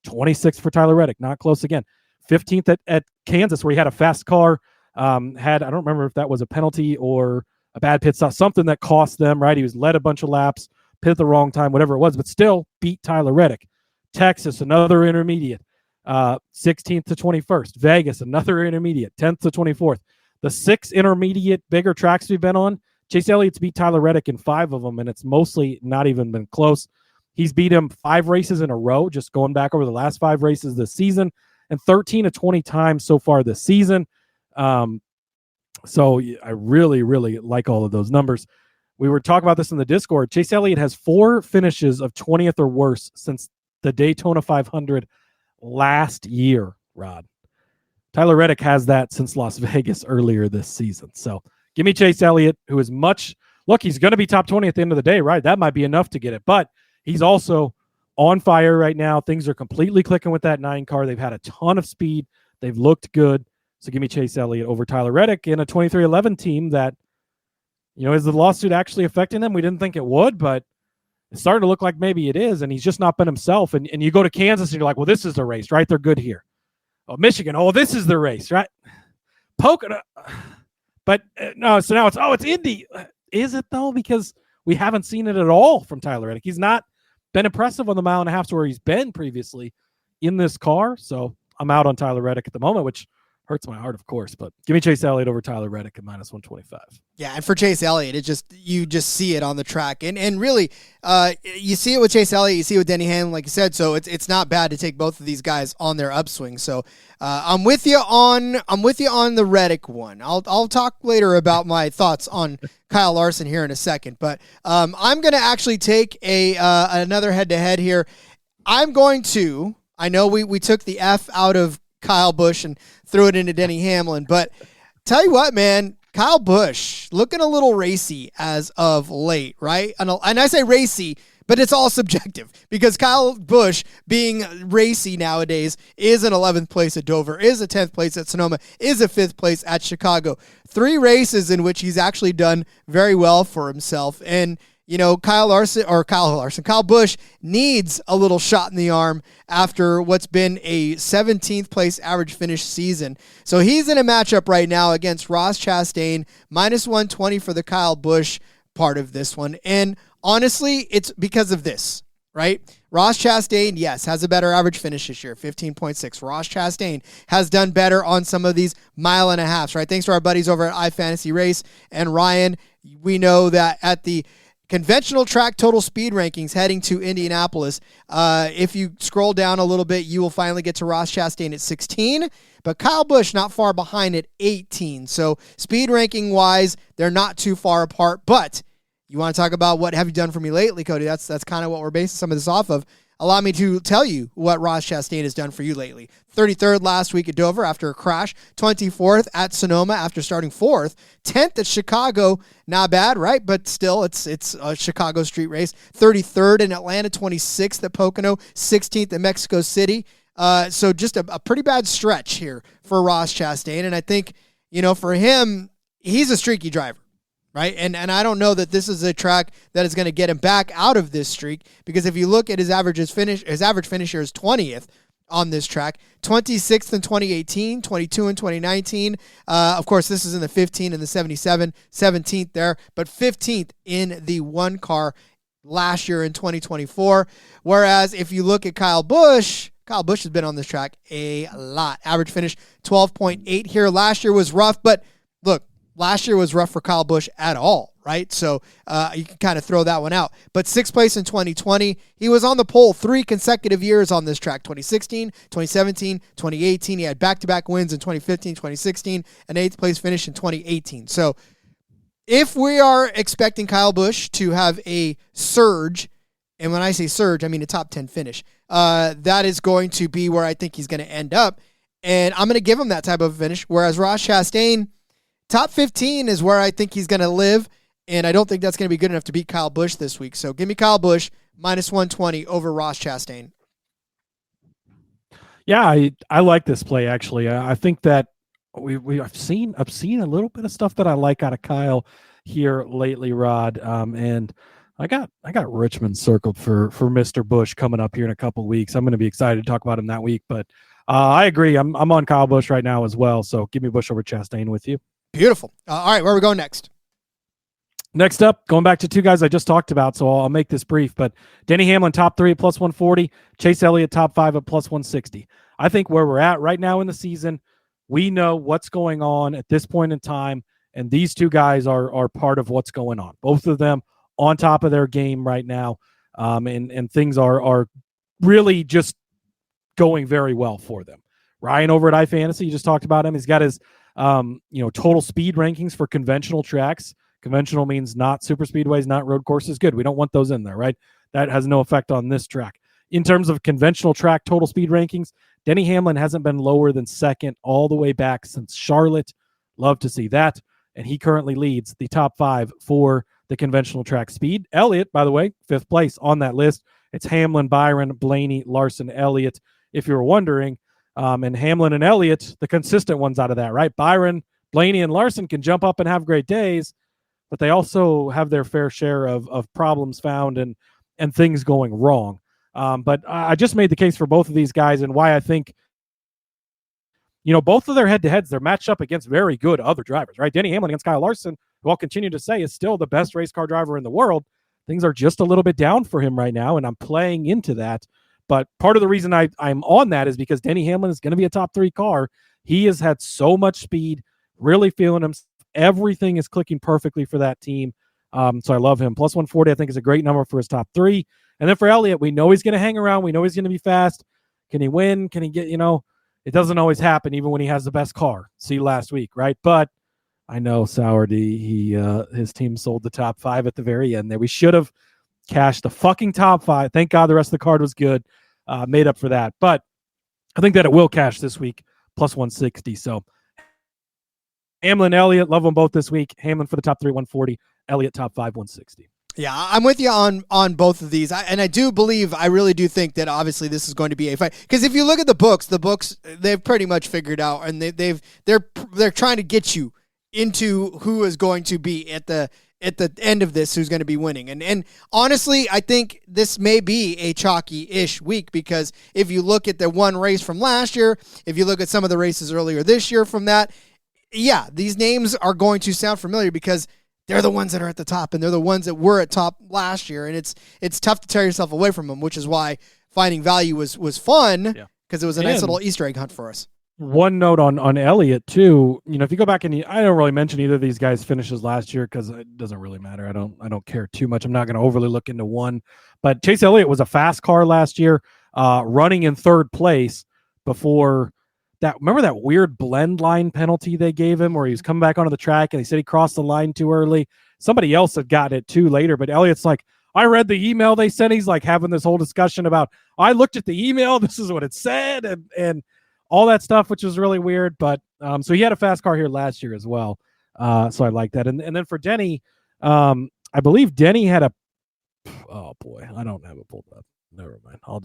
Speaker 6: 26th for Tyler Reddick. Not close again. 15th at Kansas, where he had a fast car. I don't remember if that was a penalty or a bad pit stop, something that cost them, right? He was led a bunch of laps, pit at the wrong time, whatever it was, but still beat Tyler Reddick. Texas, another intermediate. 16th to 21st. Vegas, another intermediate. 10th to 24th. The 6 intermediate bigger tracks we've been on, Chase Elliott's beat Tyler Reddick in 5 of them, and it's mostly not even been close. He's beat him 5 races in a row, just going back over the last 5 races this season, and 13 to 20 times so far this season. So I really, really like all of those numbers. we were talking about this in the Discord. Chase Elliott has 4 finishes of 20th or worse since the Daytona 500 last year, Rod. Tyler Reddick has that since Las Vegas earlier this season. So give me Chase Elliott, who is look, he's going to be top 20 at the end of the day, right? That might be enough to get it, but he's also on fire right now. Things are completely clicking with that 9 car. They've had a ton of speed. They've looked good. So give me Chase Elliott over Tyler Reddick in a 23-11 team that, is the lawsuit actually affecting them? We didn't think it would, but it's starting to look like maybe it is, and he's just not been himself. And you go to Kansas and you're like, well, this is the race, right? They're good here. Oh, Michigan, this is the race, right? Pocono. But no, so now it's Indy. Is it, though? Because we haven't seen it at all from Tyler Reddick. He's not been impressive on the mile and a half to where he's been previously in this car. So I'm out on Tyler Reddick at the moment, which hurts my heart, of course. But give me Chase Elliott over Tyler Reddick at -125.
Speaker 1: Yeah, and for Chase Elliott, you just see it on the track, and really, you see it with Chase Elliott, you see it with Denny Hamlin, like you said. So it's not bad to take both of these guys on their upswing. So I'm with you on the Reddick one. I'll talk later about my thoughts on Kyle Larson here in a second, but I'm going to actually take another head-to-head here. I'm going to. I know we took the F out of Kyle Busch and threw it into Denny Hamlin, but tell you what, man, Kyle Busch looking a little racy as of late, right? And I say racy, but it's all subjective because Kyle Busch being racy nowadays is an 11th place at Dover, is a 10th place at Sonoma, is a 5th place at Chicago. 3 races in which he's actually done very well for himself. And Kyle Busch needs a little shot in the arm after what's been a 17th place average finish season. So he's in a matchup right now against Ross Chastain, -120 for the Kyle Busch part of this one. And honestly, it's because of this, right? Ross Chastain, yes, has a better average finish this year, 15.6. Ross Chastain has done better on some of these mile and a halves, right? Thanks to our buddies over at iFantasy Race and Ryan. We know that at the conventional track total speed rankings heading to Indianapolis, if you scroll down a little bit, you will finally get to Ross Chastain at 16, but Kyle Busch not far behind at 18. So speed ranking wise, they're not too far apart, but you want to talk about what have you done for me lately, Cody? That's kind of what we're basing some of this off of. Allow me to tell you what Ross Chastain has done for you lately. 33rd last week at Dover after a crash. 24th at Sonoma after starting 4th. 10th at Chicago. Not bad, right? But still, it's a Chicago street race. 33rd in Atlanta. 26th at Pocono. 16th at Mexico City. So just a pretty bad stretch here for Ross Chastain. And I think, for him, he's a streaky driver. Right. And I don't know that this is a track that is going to get him back out of this streak, because if you look at his average finish here is 20th on this track, 26th in 2018, 22 in 2019. Of course, this is in the 15 and the 77, 17th there, but 15th in the 1 car last year in 2024. Whereas if you look at Kyle Busch has been on this track a lot. Average finish 12.8 here. Last year was rough, but look, last year was rough for Kyle Busch at all, right? So you can kind of throw that one out. But 6th place in 2020. He was on the pole 3 consecutive years on this track, 2016, 2017, 2018. He had back-to-back wins in 2015, 2016, an 8th place finish in 2018. So if we are expecting Kyle Busch to have a surge, and when I say surge, I mean a top 10 finish, that is going to be where I think he's going to end up. And I'm going to give him that type of finish, whereas Ross Chastain, top 15 is where I think he's going to live, and I don't think that's going to be good enough to beat Kyle Busch this week. So give me Kyle Busch -120 over Ross Chastain.
Speaker 6: Yeah, I like this play, actually. I think that I've seen a little bit of stuff that I like out of Kyle here lately, Rod. And I got Richmond circled for Mr. Busch coming up here in a couple weeks. I'm going to be excited to talk about him that week, but I agree. I'm on Kyle Busch right now as well. So give me Busch over Chastain with you.
Speaker 1: Beautiful. All right, where are we going next?
Speaker 6: Next up, going back to 2 guys I just talked about, so I'll make this brief, but Denny Hamlin, top 3 at +140, Chase Elliott, top 5 at +160. I think where we're at right now in the season, we know what's going on at this point in time, and these 2 guys are part of what's going on. Both of them on top of their game right now, and things are really just going very well for them. Ryan over at iFantasy, you just talked about him. He's got his total speed rankings for conventional tracks Conventional means not super speedways, not road courses. Good. We don't want those in there, right? That has no effect on this track. In terms of conventional track total speed rankings, Denny Hamlin hasn't been lower than second all the way back since Charlotte. Love to see that. And he currently leads the top 5 for the conventional track speed. Elliott, by the way, 5th place on that list. It's Hamlin, Byron, Blaney, Larson, Elliott, if you were wondering. And Hamlin and Elliott, the consistent ones out of that, right? Byron, Blaney, and Larson can jump up and have great days, but they also have their fair share of problems found and things going wrong. But I just made the case for both of these guys and why I think, both of their head-to-heads, they're matched up against very good other drivers, right? Denny Hamlin against Kyle Larson, who I'll continue to say is still the best race car driver in the world. Things are just a little bit down for him right now, and I'm playing into that. But part of the reason I'm on that is because Denny Hamlin is going to be a top 3 car. He has had so much speed, really feeling him. Everything is clicking perfectly for that team. So I love him. Plus 140, I think, is a great number for his top 3. And then for Elliott, we know he's going to hang around. We know he's going to be fast. Can he win? Can he get, it doesn't always happen even when he has the best car. See last week, right? But I know Sourdy, his team sold the top 5 at the very end there. We should have cashed the fucking top 5. Thank God the rest of the card was good. Made up for that. But I think that it will cash this week, plus 160. So Hamlin, Elliott, love them both this week. Hamlin for the top 3, 140. Elliott, top 5, 160.
Speaker 1: Yeah, I'm with you on both of these. I really do think that obviously this is going to be a fight. Because if you look at the books, they've pretty much figured out, and they're trying to get you into who is going to be at the end of this, who's going to be winning. And honestly, I think this may be a chalky-ish week, because if you look at the one race from last year, if you look at some of the races earlier this year from that, yeah, these names are going to sound familiar because they're the ones that are at the top, and they're the ones that were at top last year, and it's tough to tear yourself away from them, which is why finding value was fun, because it was a nice little Easter egg hunt for us.
Speaker 6: One note on Elliott too. If you go back and I don't really mention either of these guys' finishes last year because it doesn't really matter. I don't care too much. I'm not going to overly look into one. But Chase Elliott was a fast car last year, running in 3rd place before that. Remember that weird blend line penalty they gave him where he was coming back onto the track and they said he crossed the line too early. Somebody else had gotten it too later, but Elliott's like, I read the email they sent. He's like having this whole discussion about, I looked at the email, this is what it said, and all that stuff, which was really weird. But so he had a fast car here last year as well. So I like that. And then for Denny, I believe Denny had oh boy, I don't have it pulled up. Never mind. I'll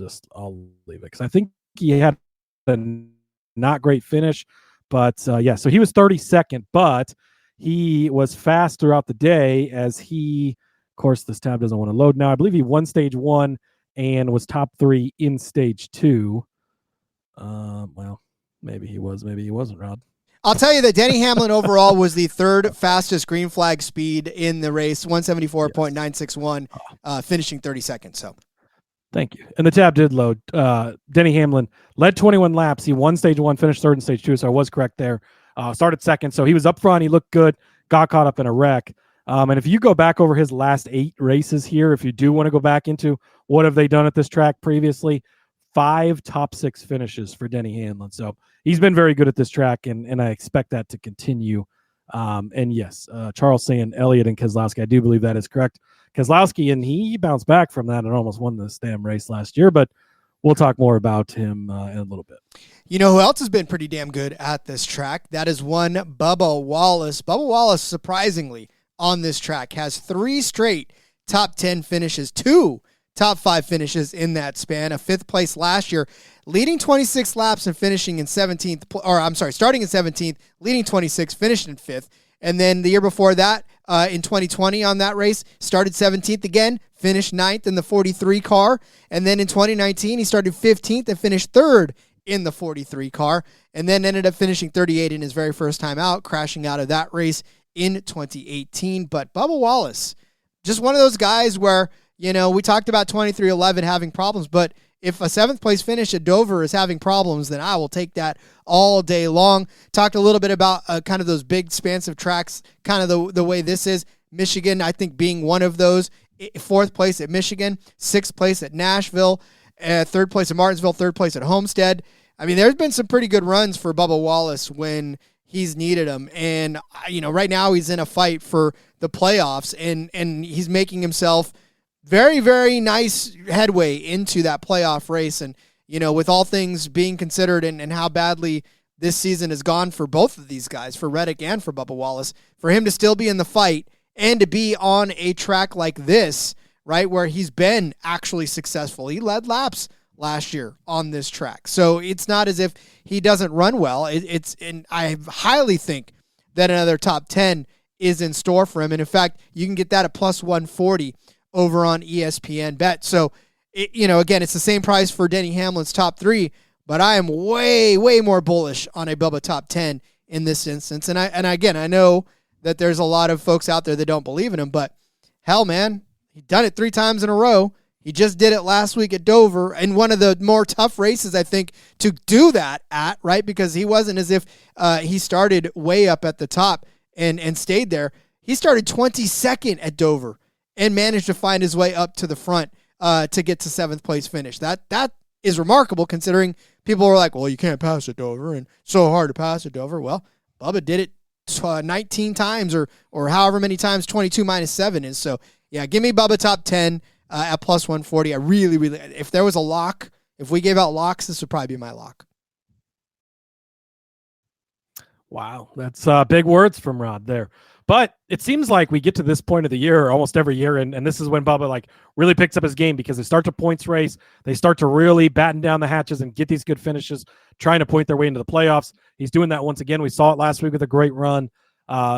Speaker 6: leave it because I think he had a not great finish. But so he was 32nd, but he was fast throughout the day as he, of course, this tab doesn't want to load now. I believe he won stage 1 and was top 3 in stage 2. Well, maybe he was, maybe he wasn't, Rod.
Speaker 1: I'll tell you that Denny Hamlin overall was the 3rd fastest green flag speed in the race, 174.961, finishing 32nd. So,
Speaker 6: thank you. And the tab did load. Denny Hamlin led 21 laps. He won stage 1, finished 3rd in stage 2. So I was correct there. Started 2nd. So he was up front. He looked good. Got caught up in a wreck. And if you go back over his last 8 races here, if you do want to go back into what have they done at this track previously, 5 top 6 finishes for Denny Hamlin. So he's been very good at this track, and I expect that to continue. And yes, Charles saying Elliott and Keselowski, I do believe that is correct. Keselowski, and he bounced back from that and almost won this damn race last year, but we'll talk more about him in a little bit.
Speaker 1: You know who else has been pretty damn good at this track? That is one Bubba Wallace. Bubba Wallace, surprisingly, on this track has 3 straight top 10 finishes, 2 top 5 finishes in that span. A 5th place last year, leading 26 laps and finishing in 17th, starting in 17th, leading 26, finished in 5th. And then the year before that, in 2020 on that race, started 17th again, finished 9th in the 43 car. And then in 2019, he started 15th and finished 3rd in the 43 car. And then ended up finishing 38 in his very first time out, crashing out of that race in 2018. But Bubba Wallace, just one of those guys where, we talked about 2311 having problems, but if a 7th place finish at Dover is having problems, then I will take that all day long. Talked a little bit about kind of those big expansive tracks, kind of the way this is. Michigan, I think, being one of those. 4th place at Michigan, 6th place at Nashville, 3rd place at Martinsville, 3rd place at Homestead. I mean, there's been some pretty good runs for Bubba Wallace when he's needed him. And, right now he's in a fight for the playoffs, and he's making himself very, very nice headway into that playoff race. And, with all things being considered and how badly this season has gone for both of these guys, for Reddick and for Bubba Wallace, for him to still be in the fight and to be on a track like this, right, where he's been actually successful. He led laps last year on this track. So it's not as if he doesn't run well. And I highly think that another top 10 is in store for him. And in fact, you can get that at plus 140 over on ESPN Bet. So, again, it's the same price for Denny Hamlin's top 3, but I am way, way more bullish on a Bubba top 10 in this instance. And I know that there's a lot of folks out there that don't believe in him, but hell, man, he's done it 3 times in a row. He just did it last week at Dover, and one of the more tough races, I think, to do that at, right? Because he wasn't as if he started way up at the top and stayed there. He started 22nd at Dover and managed to find his way up to the front to get to 7th place finish. That is remarkable, considering people were like, well, you can't pass at Dover, and so hard to pass at Dover. Well, Bubba did it 19 times or however many times 22 minus 7 is. So, yeah, give me Bubba top 10 at plus 140. I really, really, if there was a lock, if we gave out locks, this would probably be my lock.
Speaker 6: Wow, that's big words from Rod there. But it seems like we get to this point of the year almost every year, and this is when Bubba really picks up his game, because they start to points race. They start to really batten down the hatches and get these good finishes, trying to point their way into the playoffs. He's doing that once again. We saw it last week with a great run.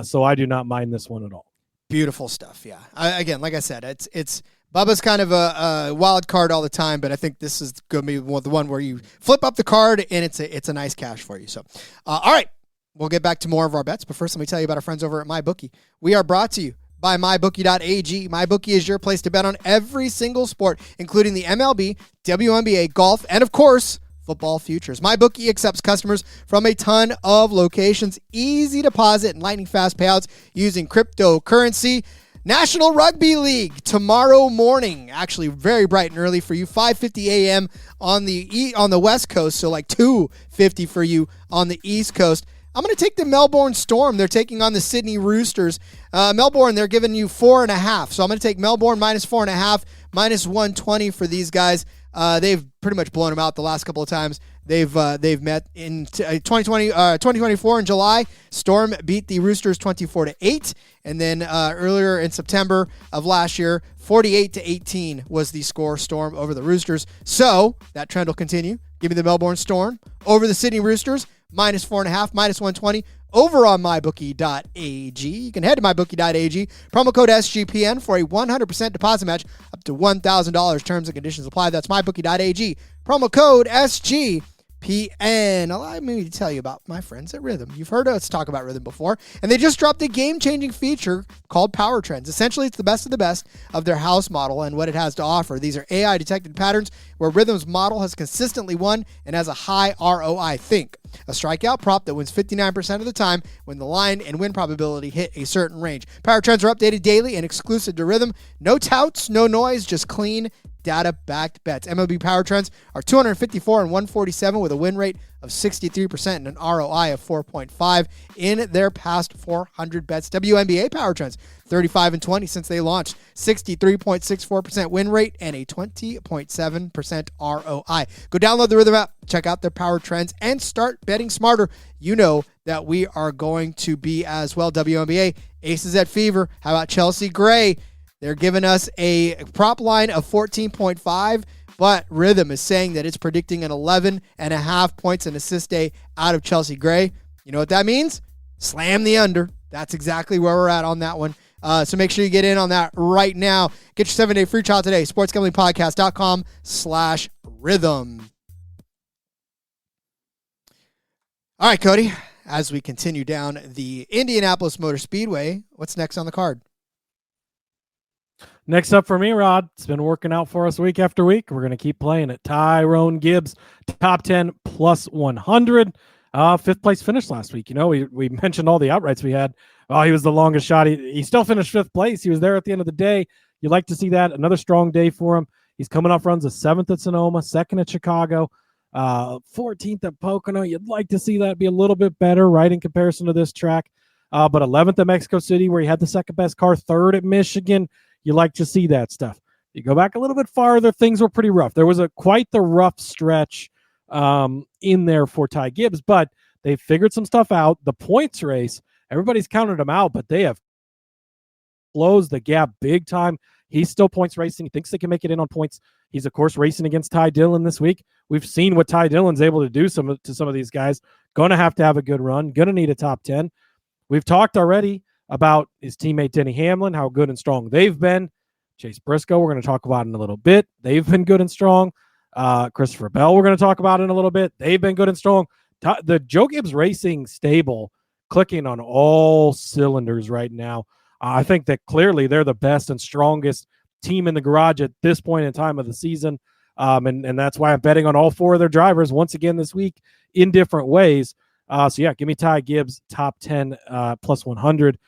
Speaker 6: So I do not mind this one at all.
Speaker 1: Beautiful stuff, yeah. Again, like I said, it's Bubba's kind of a wild card all the time, but I think this is going to be the one where you flip up the card and it's a nice cash for you. So, all right, we'll get back to more of our bets, but first let me tell you about our friends over at MyBookie. We are brought to you by MyBookie.ag. MyBookie is your place to bet on every single sport, including the MLB, WNBA, golf, and of course, football futures. MyBookie accepts customers from a ton of locations. Easy deposit and lightning fast payouts using cryptocurrency. National Rugby League tomorrow morning, actually very bright and early for you, 5:50 a.m. on the West Coast, so 2:50 for you on the East Coast. I'm going to take the Melbourne Storm. They're taking on the Sydney Roosters. Melbourne, they're giving you 4.5, so I'm going to take Melbourne minus 4.5, minus 120 for these guys. They've pretty much blown them out the last couple of times they've met in 2024 in July. Storm beat the Roosters 24-8, and then earlier in September of last year, 48-18 was the score. Storm over the Roosters. So that trend will continue. Give me the Melbourne Storm over the Sydney Roosters, minus 4.5, minus 120. Over on MyBookie.ag. You can head to MyBookie.ag. Promo code SGPN for a 100% deposit match up to $1,000. Terms and conditions apply. That's MyBookie.ag. Promo code SGPN. Allow me to tell you about my friends at Rhythm. You've heard us talk about Rhythm before, and they just dropped a game-changing feature called Power Trends. Essentially, it's the best of their house model and what it has to offer. These are AI-detected patterns where Rhythm's model has consistently won and has a high ROI. Think a strikeout prop that wins 59% of the time when the line and win probability hit a certain range. Power Trends are updated daily and exclusive to Rhythm. No touts, no noise, just clean, data-backed bets. MLB Power Trends are 254 and 147 with a win rate of 63% and an ROI of 4.5 in their past 400 bets. WNBA Power Trends, 35 and 20 since they launched, 63.64% win rate and a 20.7% ROI. Go download the Rhythm app, check out their Power Trends, and start betting smarter. You know that we are going to be as well. WNBA, Aces at Fever. How about Chelsea Gray? They're giving us a prop line of 14.5, but Rhythm is saying that it's predicting an 11.5 points and assist day out of Chelsea Gray. You know what that means? Slam the under. That's exactly where we're at on that one. So make sure you get in on that right now. Get your 7-day free trial today. sportsgamblingpodcast.com/rhythm. All right, Cody, as we continue down the Indianapolis Motor Speedway, what's next on the card?
Speaker 6: Next up for me, Rod, it's been working out for us week after week. We're going to keep playing it. Tyrone Gibbs, top 10 plus 100. Fifth place finish last week. You know, we mentioned all the outrights we had. Oh, he was the longest shot. He still finished fifth place. He was there at the end of the day. You like to see that. Another strong day for him. He's coming off runs of 7th at Sonoma, 2nd at Chicago. 14th at Pocono. You'd like to see that be a little bit better, right, in comparison to this track. But 11th at Mexico City, where he had the second best car, 3rd at Michigan. You like to see that stuff. You go back a little bit farther, things were pretty rough. There was quite the rough stretch in there for Ty Gibbs, but they figured some stuff out. The points race, everybody's counted them out, but they have closed the gap big time. He's still points racing. He thinks they can make it in on points. He's, of course, racing against Ty Dillon this week. We've seen what Ty Dillon's able to do to some of these guys. Going to have a good run. Going to need a top 10. We've talked already about his teammate Denny Hamlin, how good and strong they've been. Chase Briscoe, we're going to talk about in a little bit. They've been good and strong. Christopher Bell, we're going to talk about in a little bit. They've been good and strong. The Joe Gibbs Racing stable clicking on all cylinders right now. I think that clearly they're the best and strongest team in the garage at this point in time of the season. And that's why I'm betting on all 4 of their drivers once again this week in different ways. So yeah, give me Ty Gibbs top 10 plus 100.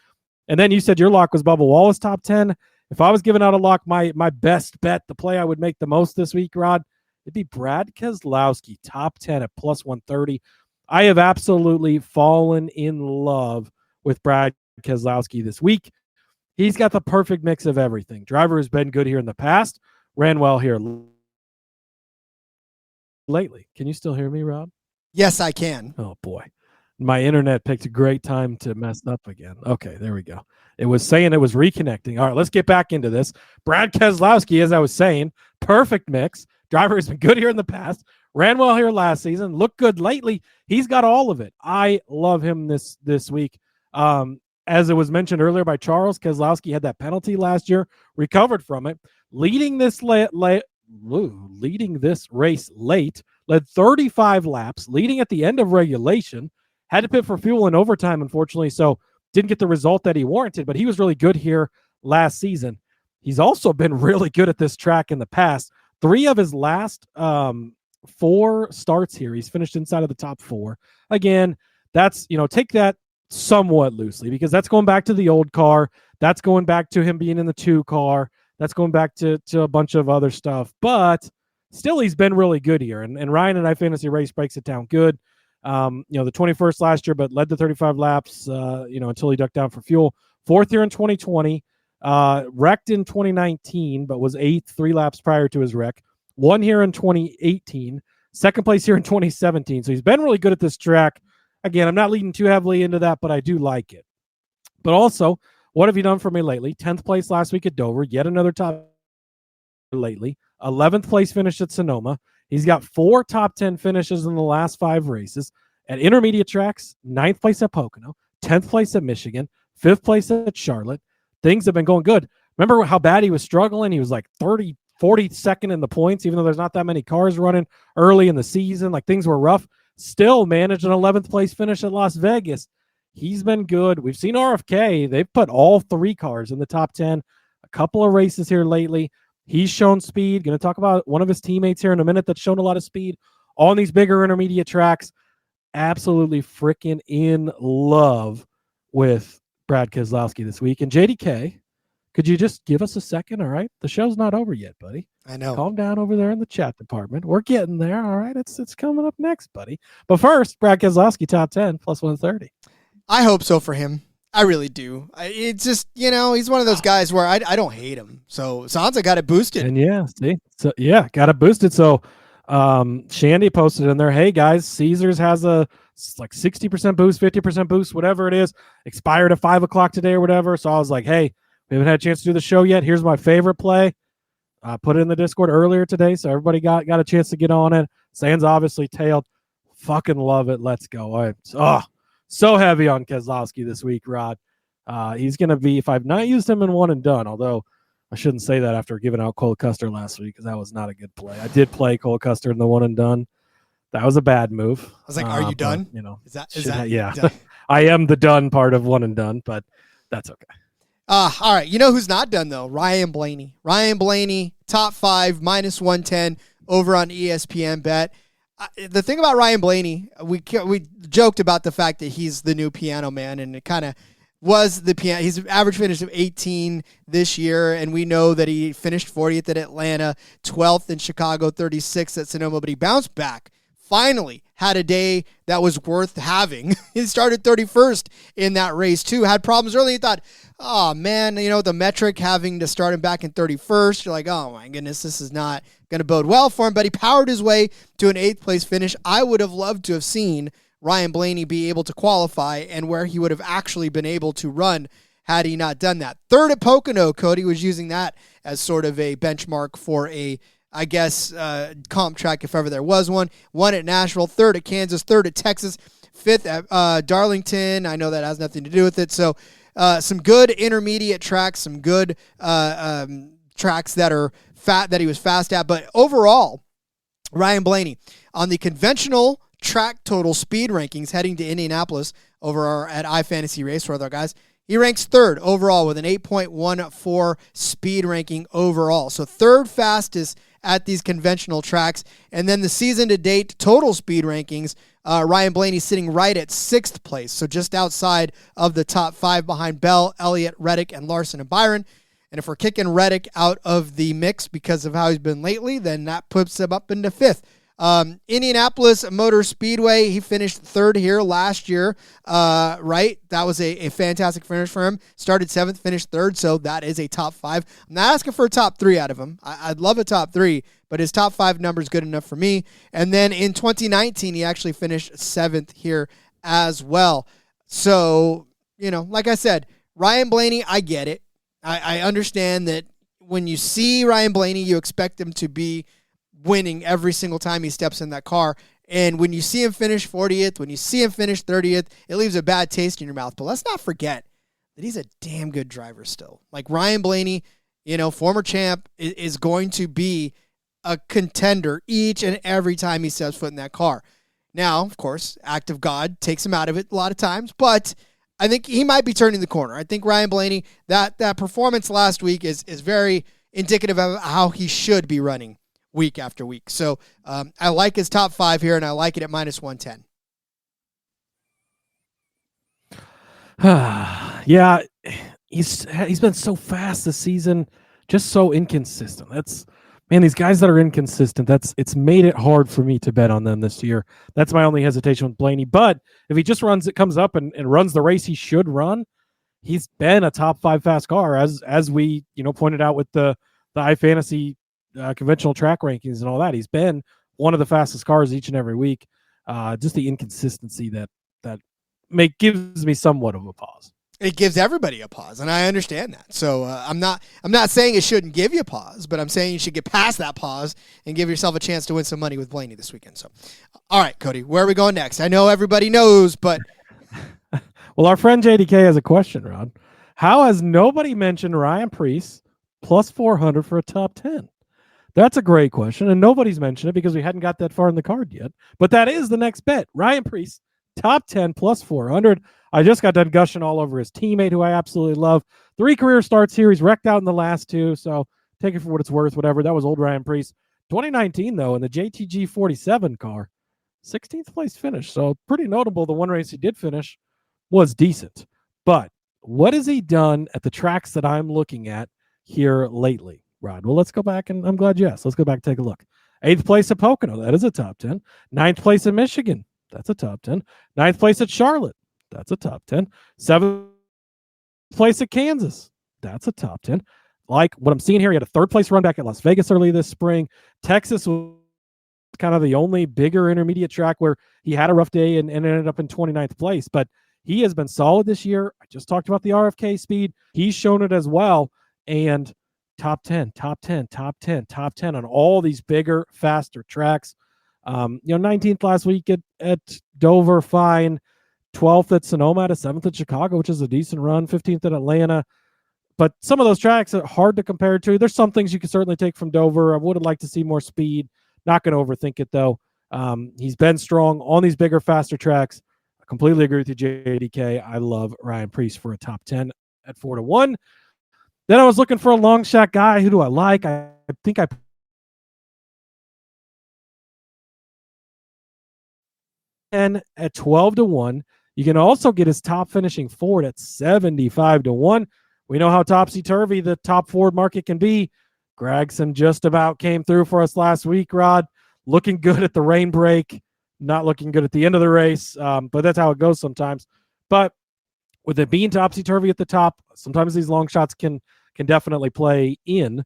Speaker 6: And then you said your lock was Bubba Wallace top 10. If I was giving out a lock, my best bet, the play I would make the most this week, Rod, it'd be Brad Keselowski top 10 at plus 130. I have absolutely fallen in love with Brad Keselowski this week. He's got the perfect mix of everything. Driver has been good here in the past, ran well here lately. Can you still hear me, Rob?
Speaker 1: Yes, I can.
Speaker 6: Oh, boy. My internet picked a great time to mess up again. Okay, there we go. It was saying it was reconnecting. All right, let's get back into this. Brad Keselowski, as I was saying, perfect mix. Driver has been good here in the past. Ran well here last season. Looked good lately. He's got all of it. I love him this week. As it was mentioned earlier by Charles, Keselowski had that penalty last year, recovered from it, leading this race late, led 35 laps, leading at the end of regulation, had to pit for fuel in overtime, unfortunately, so didn't get the result that he warranted, but he was really good here last season. He's also been really good at this track in the past. 3 of his last 4 starts here, he's finished inside of the top 4. Again, that's, take that somewhat loosely because that's going back to the old car. That's going back to him being in the 2 car. That's going back to a bunch of other stuff. But still, he's been really good here. And Ryan and I Fantasy Race breaks it down good. The 21st last year, but led the 35 laps, until he ducked down for fuel. 4th here in 2020. Wrecked in 2019, but was 8th 3 laps prior to his wreck. 1 here in 2018. 2nd place here in 2017. So he's been really good at this track. Again, I'm not leading too heavily into that, but I do like it. But also, what have you done for me lately? 10th place last week at Dover, yet another top lately. 11th place finish at Sonoma. He's got 4 top 10 finishes in the last 5 races. At intermediate tracks, 9th place at Pocono, 10th place at Michigan, 5th place at Charlotte. Things have been going good. Remember how bad he was struggling? He was like 42nd in the points, even though there's not that many cars running early in the season. Like, things were rough. Still managed an 11th place finish at Las Vegas. He's been good. We've seen RFK. They've put all 3 cars in the top 10. A couple of races here lately. He's shown speed. Going to talk about one of his teammates here in a minute that's shown a lot of speed on these bigger intermediate tracks. Absolutely freaking in love with Brad Keselowski this week. And JDK, could you just give us a second? All right. The show's not over yet, buddy.
Speaker 1: I know.
Speaker 6: Calm down over there in the chat department. We're getting there. All right. It's coming up next, buddy. But first, Brad Keselowski, top 10, plus 130.
Speaker 1: I hope so for him. I really do. It's just, he's one of those guys where I don't hate him. So Sansa got it boosted.
Speaker 6: And got it boosted. So Shandy posted in there, hey guys, Caesars has a like 60% boost, 50% boost, whatever it is, expired at 5:00 today or whatever. So I was like, hey, we haven't had a chance to do the show yet. Here's my favorite play. I put it in the Discord earlier today, so everybody got a chance to get on it. Sands obviously tailed. Fucking love it. Let's go. So heavy on Keselowski this week, Rod. He's going to be, if I've not used him in one and done, although I shouldn't say that after giving out Cole Custer last week because that was not a good play. I did play Cole Custer in the one and done. That was a bad move. I
Speaker 1: was like, are you done?
Speaker 6: But,
Speaker 1: is that
Speaker 6: yeah.
Speaker 1: Done?
Speaker 6: I am the done part of one and done, but that's okay.
Speaker 1: All right. You know who's not done, though? Ryan Blaney. Ryan Blaney, top 5, minus 110 over on ESPN Bet. The thing about Ryan Blaney, we joked about the fact that he's the new piano man, and it kind of was the piano. He's average finish of 18 this year, and we know that he finished 40th at Atlanta, 12th in Chicago, 36th at Sonoma, but he bounced back finally had a day that was worth having. He started 31st in that race too. Had problems early. He thought, oh man, the metric having to start him back in 31st. You're like, oh my goodness, this is not going to bode well for him. But he powered his way to an 8th place finish. I would have loved to have seen Ryan Blaney be able to qualify and where he would have actually been able to run had he not done that. 3rd at Pocono, Cody was using that as sort of a benchmark for a, I guess, comp track if ever there was one. 1 at Nashville, 3rd at Kansas, 3rd at Texas, 5th at Darlington. I know that has nothing to do with it. So some good intermediate tracks, some good tracks that are that he was fast at. But overall, Ryan Blaney on the conventional track total speed rankings heading to Indianapolis over at iFantasy Race for other guys, he ranks 3rd overall with an 8.14 speed ranking overall. So 3rd fastest at these conventional tracks. And then the season-to-date total speed rankings, Ryan Blaney sitting right at 6th place, so just outside of the top 5 behind Bell, Elliott, Reddick, and Larson and Byron. And if we're kicking Reddick out of the mix because of how he's been lately, then that puts him up into 5th. Indianapolis Motor Speedway, he finished 3rd here last year, right? That was a fantastic finish for him. Started 7th, finished 3rd, so that is a top 5. I'm not asking for a top 3 out of him. I'd love a top 3, but his top 5 number is good enough for me. And then in 2019, he actually finished 7th here as well. So, like I said, Ryan Blaney, I get it. I understand that when you see Ryan Blaney, you expect him to be winning every single time he steps in that car. And when you see him finish 40th, when you see him finish 30th, it leaves a bad taste in your mouth. But let's not forget that he's a damn good driver still. Like Ryan Blaney, former champ, is going to be a contender each and every time he steps foot in that car. Now, of course, act of God takes him out of it a lot of times, but I think he might be turning the corner. I think Ryan Blaney, that performance last week is very indicative of how he should be running week after week. So I like his top 5 here, and I like it at -110.
Speaker 6: Yeah, he's been so fast this season, just so inconsistent. These guys that are inconsistent, it's made it hard for me to bet on them this year. That's my only hesitation with Blaney. But if he just comes up and runs the race he should run, he's been a top 5 fast car, as we pointed out with the iFantasy conventional track rankings and all that. He's been one of the fastest cars each and every week. Just the inconsistency that gives me somewhat of a pause.
Speaker 1: It gives everybody a pause, and I understand that. So I'm not saying it shouldn't give you a pause, but I'm saying you should get past that pause and give yourself a chance to win some money with Blaney this weekend. So, all right, Cody, where are we going next? I know everybody knows, but
Speaker 6: well, our friend JDK has a question, Rod. How has nobody mentioned Ryan Preece +400 for a top 10? That's a great question, and nobody's mentioned it because we hadn't got that far in the card yet. But that is the next bet. Ryan Preece, top 10 +400. I just got done gushing all over his teammate, who I absolutely love. 3 career starts here. He's wrecked out in the last 2, so take it for what it's worth, whatever. That was old Ryan Preece. 2019, though, in the JTG 47 car, 16th place finish. So pretty notable. The one race he did finish was decent. But what has he done at the tracks that I'm looking at here lately, Rod? Well, let's go back, and I'm glad you asked. Let's go back and take a look. 8th place at Pocono. That is a top 10. 9th place in Michigan. That's a top 10. 9th place at Charlotte. That's a top 10. 7th place at Kansas. That's a top 10. Like what I'm seeing here, he had a 3rd place run back at Las Vegas early this spring. Texas was kind of the only bigger intermediate track where he had a rough day and ended up in 29th place. But he has been solid this year. I just talked about the RFK speed. He's shown it as well. And top 10 on all these bigger, faster tracks. 19th last week at Dover, fine. 12th at Sonoma, to 7th at Chicago, which is a decent run. 15th at Atlanta. But some of those tracks are hard to compare to. There's some things you can certainly take from Dover. I would have liked to see more speed. Not going to overthink it, though. He's been strong on these bigger, faster tracks. I completely agree with you, JDK. I love Ryan Preece for a top 10 at 4-1. Then I was looking for a long shot guy. Who do I like? I think I at 12-1. You can also get his top finishing Ford at 75-1. We know how topsy-turvy the top Ford market can be. Gragson just about came through for us last week, Rod. Looking good at the rain break. not looking good at the end of the race, but that's how it goes sometimes. But with it being topsy-turvy at the top, sometimes these long shots can definitely play in.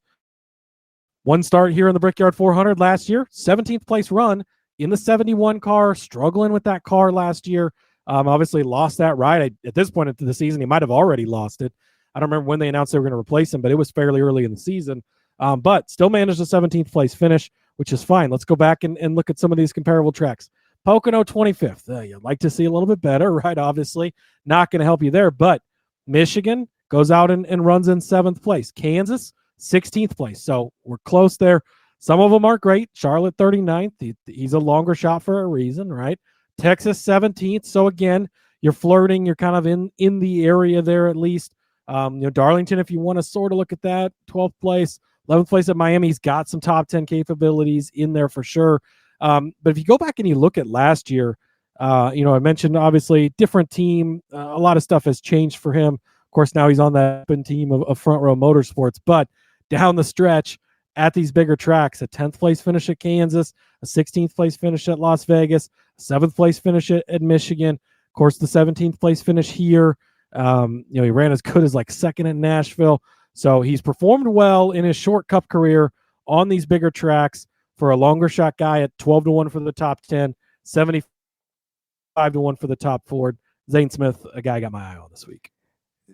Speaker 6: One start here in the Brickyard 400 last year, 17th place run in the 71 car, struggling with that car last year. Obviously lost that ride. At this point into the season, he might have already lost it. I don't remember when they announced they were going to replace him, but it was fairly early in the season. But still managed a 17th place finish, which is fine. Let's go back and look at some of these comparable tracks. Pocono 25th. You'd like to see a little bit better, right? Obviously, not going to help you there. But Michigan goes out and runs in 7th place. Kansas, 16th place. So we're close there. Some of them aren't great. Charlotte, 39th. He's a longer shot for a reason, right? Texas, 17th. So again, you're flirting. You're kind of in the area there at least. Darlington, if you want to sort of look at that, 12th place. 11th place at Miami. He's got some top 10 capabilities in there for sure. But if you go back and you look at last year, I mentioned obviously different team. A lot of stuff has changed for him. Of course, now he's on that open team of Front Row Motorsports. But down the stretch at these bigger tracks, a 10th place finish at Kansas, a 16th place finish at Las Vegas, a 7th place finish at Michigan. Of course, the 17th place finish here. He ran as good as like second at Nashville. So he's performed well in his short cup career on these bigger tracks for a longer shot guy at 12-1 for the top 10, 75-1 for the top Ford. Zane Smith, a guy I got my eye on this week.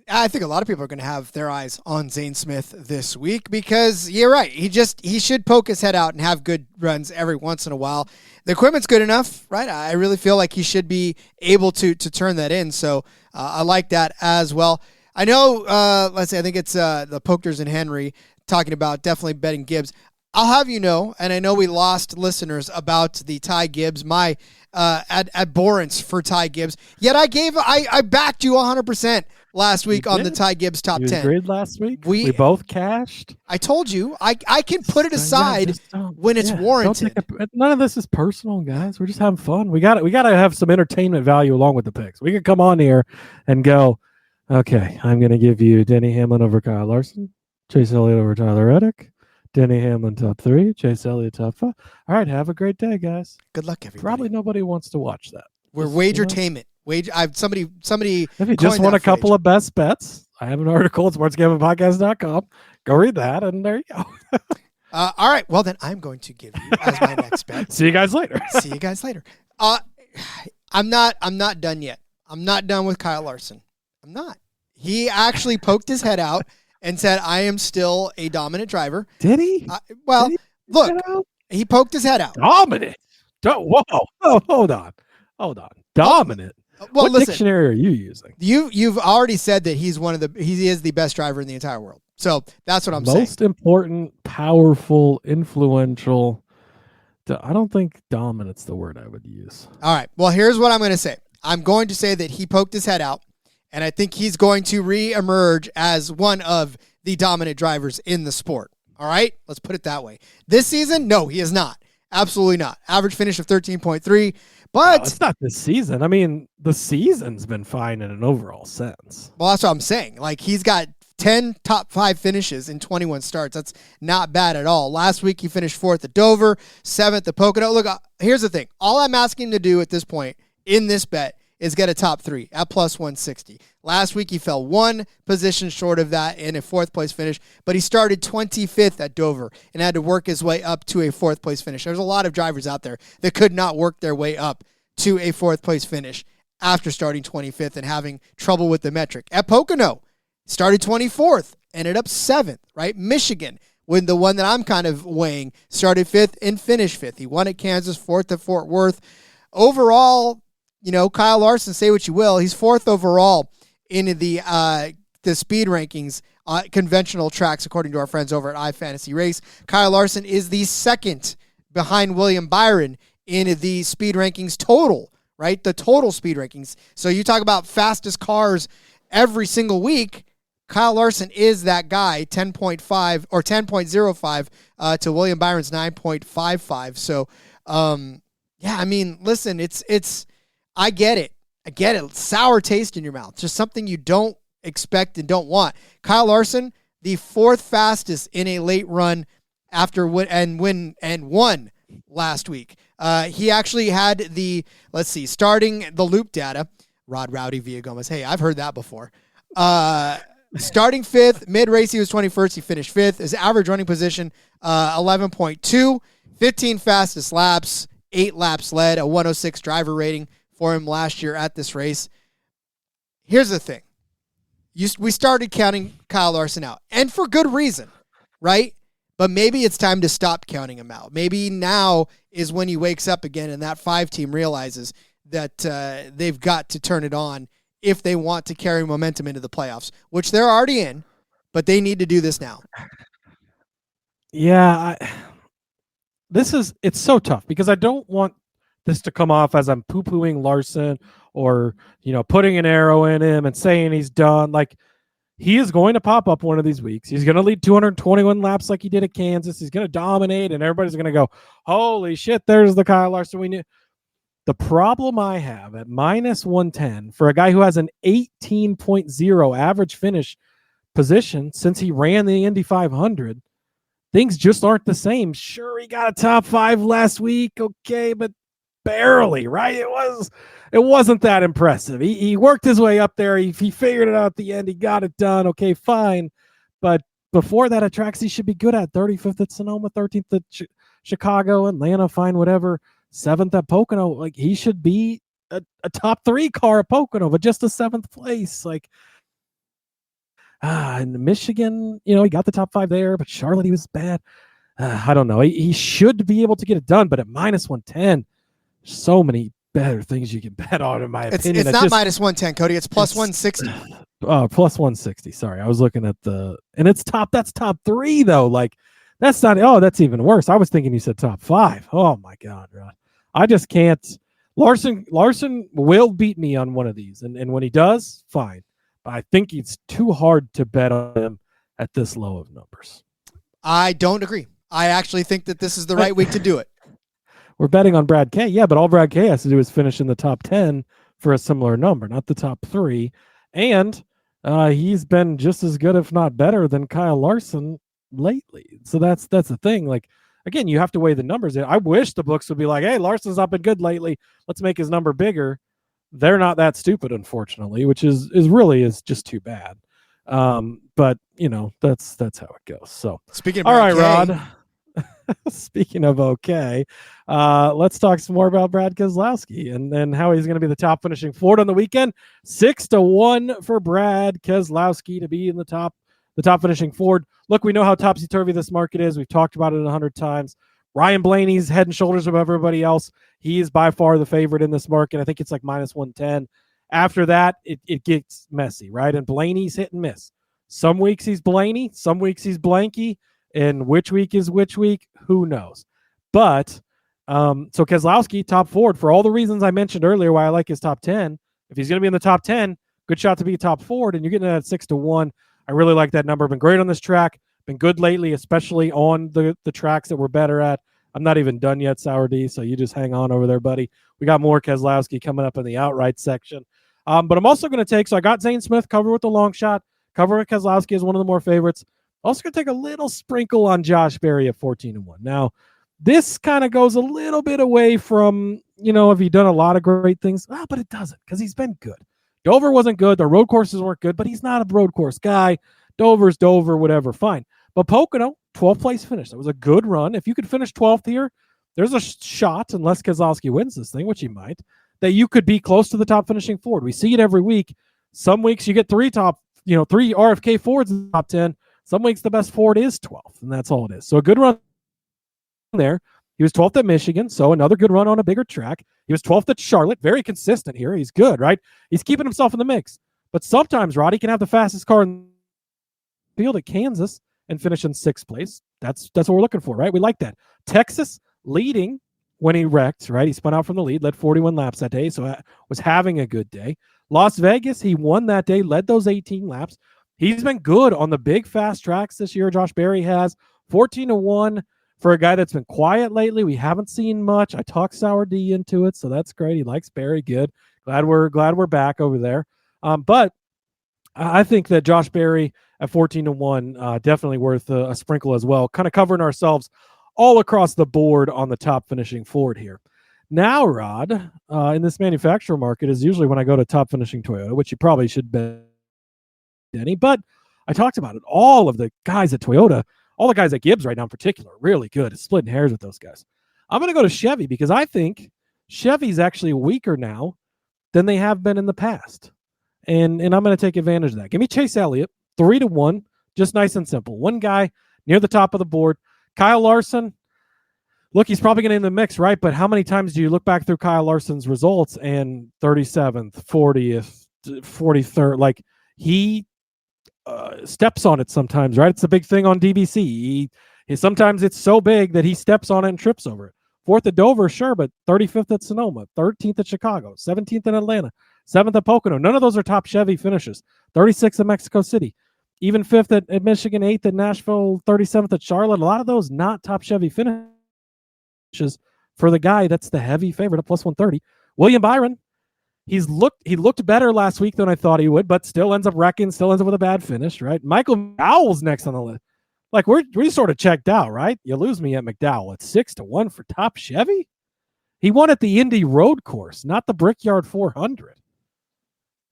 Speaker 1: I think a lot of people are going to have their eyes on Zane Smith this week because you're right. He should poke his head out and have good runs every once in a while. The equipment's good enough, right? I really feel like he should be able to turn that in. So I like that as well. I know, I think it's the Pokers and Henry talking about definitely betting Gibbs. I'll have you know, and I know we lost listeners about the Ty Gibbs, my abhorrence for Ty Gibbs. Yet I backed you 100% last week on the Ty Gibbs top 10.
Speaker 6: Agreed last week. We both cashed.
Speaker 1: I told you I can put it aside when it's warranted.
Speaker 6: None of this is personal, guys. We're just having fun. We got to have some entertainment value along with the picks. We could come on here and go, okay, I'm going to give you Denny Hamlin over Kyle Larson, Chase Elliott over Tyler Reddick, Denny Hamlin top 3, Chase Elliott top 5. All right, have a great day, guys.
Speaker 1: Good luck, everybody.
Speaker 6: Probably nobody wants to watch that.
Speaker 1: We're wagertainment. Somebody.
Speaker 6: If you just want a couple of best bets, I have an article at sportsgamblingpodcast.com. Go read that, and there you go.
Speaker 1: All right. Well, then I'm going to give you as my next bet.
Speaker 6: See you guys later.
Speaker 1: I'm not done yet. I'm not done with Kyle Larson. I'm not. He actually poked his head out and said, I am still a dominant driver.
Speaker 6: Did he?
Speaker 1: Look, he poked his head out.
Speaker 6: Dominant? Whoa. Oh, hold on. Dominant? What dictionary are you using?
Speaker 1: You've already said that he is the best driver in the entire world. So that's what I'm saying.
Speaker 6: Most important, powerful, influential. I don't think dominant's the word I would use.
Speaker 1: All right. Well, here's what I'm going to say. I'm going to say that he poked his head out, and I think he's going to reemerge as one of the dominant drivers in the sport. All right? Let's put it that way. This season, no, he is not. Absolutely not. Average finish of 13.3. But
Speaker 6: it's not this season. I mean, the season's been fine in an overall sense.
Speaker 1: Well, that's what I'm saying. Like, he's got 10 top 5 finishes in 21 starts. That's not bad at all. Last week, he finished 4th at Dover, 7th at Pocono. Look, here's the thing. All I'm asking him to do at this point in this bet is get a top 3 at plus 160. Last week, he fell 1 position short of that in a 4th place finish, but he started 25th at Dover and had to work his way up to a 4th place finish. There's a lot of drivers out there that could not work their way up to a 4th place finish after starting 25th and having trouble with the metric. At Pocono, started 24th, ended up 7th, right? Michigan, when the one that I'm kind of weighing, started 5th and finished 5th. He won at Kansas, 4th at Fort Worth. Overall, Kyle Larson, say what you will, he's 4th overall in the speed rankings, conventional tracks, according to our friends over at iFantasy Race. Kyle Larson is the 2nd behind William Byron in the speed rankings total, right? The total speed rankings. So you talk about fastest cars every single week. Kyle Larson is that guy, 10.5 or 10.05 to William Byron's 9.55. So, listen, it's. I get it. Sour taste in your mouth. Just something you don't expect and don't want. Kyle Larson, the 4th fastest in a late run after won last week. He actually had starting the loop data, Rod Rowdy Villagomez. Hey, I've heard that before. Starting 5th, mid-race he was 21st, he finished 5th. His average running position, 11.2, 15 fastest laps, 8 laps led, a 106 driver rating for him last year at this race. Here's the thing. We started counting Kyle Larson out, and for good reason, right? But maybe it's time to stop counting him out. Maybe now is when he wakes up again and that 5 team realizes that they've got to turn it on if they want to carry momentum into the playoffs, which they're already in, but they need to do this now.
Speaker 6: Yeah, it's so tough because I don't want this to come off as I'm poo-pooing Larson or, putting an arrow in him and saying he's done. Like, he is going to pop up one of these weeks. He's going to lead 221 laps like he did at Kansas. He's going to dominate, and everybody's going to go, holy shit, there's the Kyle Larson we knew. The problem I have at minus 110 for a guy who has an 18.0 average finish position since he ran the Indy 500, things just aren't the same. Sure, he got a top 5 last week, okay, but barely, right? It wasn't that impressive. He worked his way up there. He figured it out at the end. He got it done. Okay, fine. But before that, at tracks he should be good at. 35th at Sonoma, 13th at Chicago, Atlanta, fine, whatever. 7th at Pocono. Like, he should be a top 3 car at Pocono, but just a 7th place. Like, in Michigan, he got the top 5 there, but Charlotte, he was bad. I don't know. He should be able to get it done, but at minus 110, so many better things you can bet on, in my opinion.
Speaker 1: It's not minus 110, Cody. It's plus 160.
Speaker 6: Oh, plus 160. Sorry. I was looking at and that's top 3 though. Like, that's not, that's even worse. I was thinking you said top 5. Oh my God, Rod. I just can't. Larson will beat me on one of these. And when he does, fine. But I think it's too hard to bet on him at this low of numbers.
Speaker 1: I don't agree. I actually think that this is the right week to do it.
Speaker 6: We're betting on Brad K. Yeah, but all Brad K has to do is finish in the top 10 for a similar number, not the top 3. And he's been just as good, if not better, than Kyle Larson lately. So that's the thing. Like, again, you have to weigh the numbers in. I wish the books would be like, hey, Larson's not been good lately. Let's make his number bigger. They're not that stupid, unfortunately, which is just too bad. But that's how it goes. So
Speaker 1: speaking of
Speaker 6: all right,
Speaker 1: K,
Speaker 6: Rod. Speaking of okay, let's talk some more about Brad Keselowski and how he's going to be the top finishing Ford on the weekend. 6-1 for Brad Keselowski to be in the top finishing Ford. Look, we know how topsy-turvy this market is. We've talked about it 100 times. Ryan Blaney's head and shoulders above everybody else. He is by far the favorite in this market. I think it's like minus 110. After that, it gets messy, right? And Blaney's hit and miss. Some weeks he's Blaney, some weeks he's Blanky. And which week is which week? Who knows? But so Keselowski, top Ford, for all the reasons I mentioned earlier why I like his top 10. If he's going to be in the top 10, good shot to be top Ford, and you're getting that 6-1. I really like that number. Been great on this track. Been good lately, especially on the tracks that we're better at. I'm not even done yet, Sour D, so you just hang on over there, buddy. We got more Keselowski coming up in the outright section. But I'm also going to take, so I got Zane Smith covered with the long shot, cover with Keselowski as one of the more favorites. Also going to take a little sprinkle on Josh Berry at 14-1. Now, this kind of goes a little bit away from, have he done a lot of great things? But it doesn't, because he's been good. Dover wasn't good. The road courses weren't good, but he's not a road course guy. Dover's Dover, whatever, fine. But Pocono, 12th place finish. That was a good run. If you could finish 12th here, there's a shot, unless Keselowski wins this thing, which he might, that you could be close to the top finishing Ford. We see it every week. Some weeks you get 3 RFK Fords in the top 10. Some weeks the best Ford is 12th, and that's all it is. So a good run there. He was 12th at Michigan, so another good run on a bigger track. He was 12th at Charlotte. Very consistent here. He's good, right? He's keeping himself in the mix. But sometimes, Roddy can have the fastest car in the field at Kansas and finish in 6th place. That's what we're looking for, right? We like that. Texas leading when he wrecked, right? He spun out from the lead, led 41 laps that day, so was having a good day. Las Vegas, he won that day, led those 18 laps. He's been good on the big fast tracks this year. Josh Berry has 14-1 for a guy that's been quiet lately. We haven't seen much. I talked Sour D into it, so that's great. He likes Berry. Good. Glad we're back over there. But I think that Josh Berry at 14-1 definitely worth a sprinkle as well. Kind of covering ourselves all across the board on the top finishing Ford here. Now, Rod, in this manufacturer market is usually when I go to top finishing Toyota, which you probably should bet, Denny. But I talked about it. All of the guys at Toyota, all the guys at Gibbs right now in particular, really good at splitting hairs with those guys. I'm going to go to Chevy because I think Chevy's actually weaker now than they have been in the past. And I'm going to take advantage of that. Give me Chase Elliott, 3-1, just nice and simple. One guy near the top of the board. Kyle Larson, look, he's probably going to in the mix, right? But how many times do you look back through Kyle Larson's results and 37th, 40th, 43rd? Like, he steps on it sometimes, right? It's a big thing on DBC. Sometimes it's so big that he steps on it and trips over it. 4th at Dover, sure, but 35th at Sonoma, 13th at Chicago, 17th in Atlanta, 7th at Pocono. None of those are top Chevy finishes. 36th at Mexico City. Even 5th at Michigan, 8th at Nashville, 37th at Charlotte. A lot of those not top Chevy finishes for the guy that's the heavy favorite at plus 130. William Byron, he looked better last week than I thought he would, but still ends up wrecking, still ends up with a bad finish, right? Michael McDowell's next on the list. Like, we sort of checked out, right? You lose me at McDowell. It's 6-1 for top Chevy. He won at the Indy Road Course, not the Brickyard 400.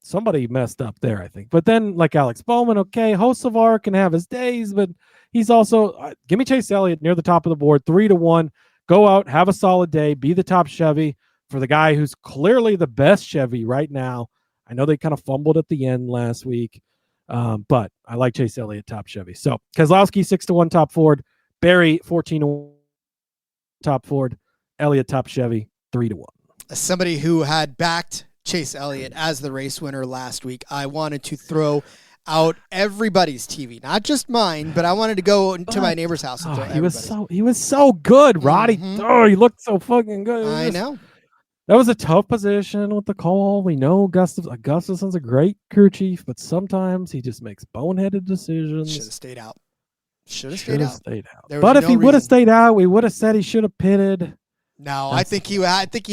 Speaker 6: Somebody messed up there, I think. But then, like Alex Bowman, okay, Hocevar can have his days, but he's also give me Chase Elliott near the top of the board, 3-1. Go out, have a solid day, be the top Chevy for the guy who's clearly the best Chevy right now. I know they kind of fumbled at the end last week. But I like Chase Elliott top Chevy. So Keselowski 6-1 top Ford, Barry 14-1 top Ford, Elliott top Chevy 3-1.
Speaker 1: As somebody who had backed Chase Elliott as the race winner last week, I wanted to throw out everybody's TV, not just mine, but I wanted to go to my neighbor's house and throw
Speaker 6: he was so good, Roddy. Mm-hmm. He looked so fucking good.
Speaker 1: I know.
Speaker 6: That was a tough position with the call. We know Gustafson's a great crew chief, but sometimes he just makes boneheaded decisions.
Speaker 1: Should have stayed out. Stayed out.
Speaker 6: But if he would have stayed out, we would have said he should have pitted.
Speaker 1: No, I think he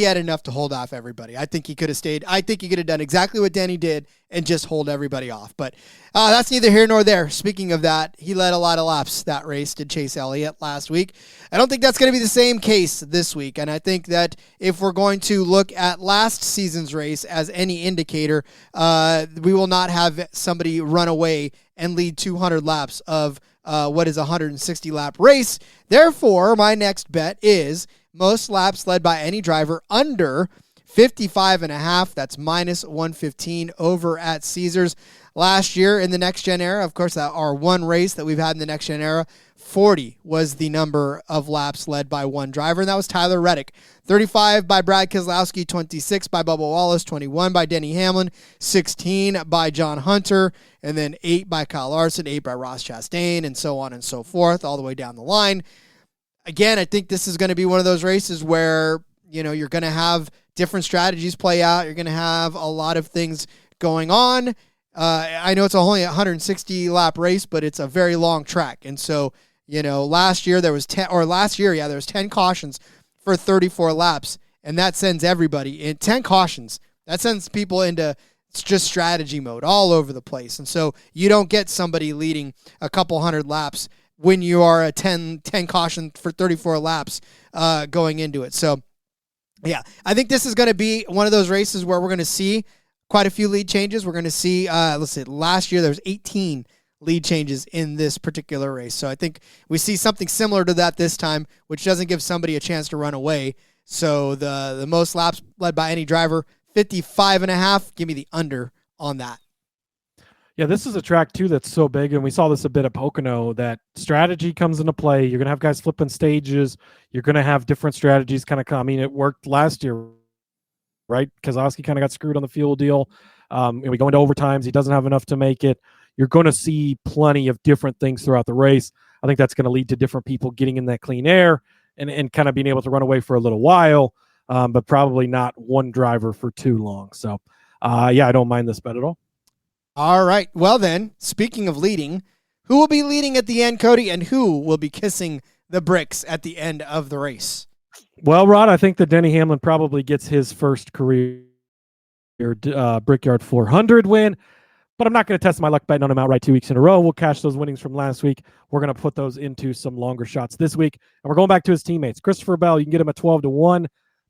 Speaker 1: had enough to hold off everybody. I think he could have stayed. I think he could have done exactly what Denny did and just hold everybody off. But that's neither here nor there. Speaking of that, he led a lot of laps that race, did Chase Elliott last week. I don't think that's going to be the same case this week. And I think that if we're going to look at last season's race as any indicator, we will not have somebody run away and lead 200 laps of what is a 160-lap race. Therefore, my next bet is most laps led by any driver under 55.5. That's minus 115 over at Caesars. Last year in the Next Gen era, of course, our one race that we've had in the Next Gen era, 40 was the number of laps led by one driver, and that was Tyler Reddick. 35 by Brad Keselowski, 26 by Bubba Wallace, 21 by Denny Hamlin, 16 by John Hunter, and then 8 by Kyle Larson, 8 by Ross Chastain, and so on and so forth, all the way down the line. Again, I think this is going to be one of those races where, you're going to have different strategies play out. You're going to have a lot of things going on. I know it's only a 160-lap race, but it's a very long track. And so, last year there was 10 cautions for 34 laps, and that sends everybody in 10 cautions. That sends people into just strategy mode all over the place. And so you don't get somebody leading a couple hundred laps when you are a 10 caution for 34 laps going into it. So, yeah, I think this is going to be one of those races where we're going to see quite a few lead changes. We're going to see, last year there was 18 lead changes in this particular race. So I think we see something similar to that this time, which doesn't give somebody a chance to run away. So the most laps led by any driver, 55.5. Give me the under on that.
Speaker 6: Yeah, this is a track, too, that's so big, and we saw this a bit at Pocono, that strategy comes into play. You're going to have guys flipping stages. You're going to have different strategies kind of come. I mean, it worked last year, right? Keselowski kind of got screwed on the fuel deal. And we go into overtimes. He doesn't have enough to make it. You're going to see plenty of different things throughout the race. I think that's going to lead to different people getting in that clean air and kind of being able to run away for a little while, but probably not one driver for too long. So, I don't mind this bet at all.
Speaker 1: All right. Well, then, speaking of leading, who will be leading at the end, Cody, and who will be kissing the bricks at the end of the race?
Speaker 6: Well, Rod, I think that Denny Hamlin probably gets his first career Brickyard 400 win, but I'm not going to test my luck betting on him outright 2 weeks in a row. We'll cash those winnings from last week. We're going to put those into some longer shots this week, and we're going back to his teammates. Christopher Bell, you can get him at 12-1.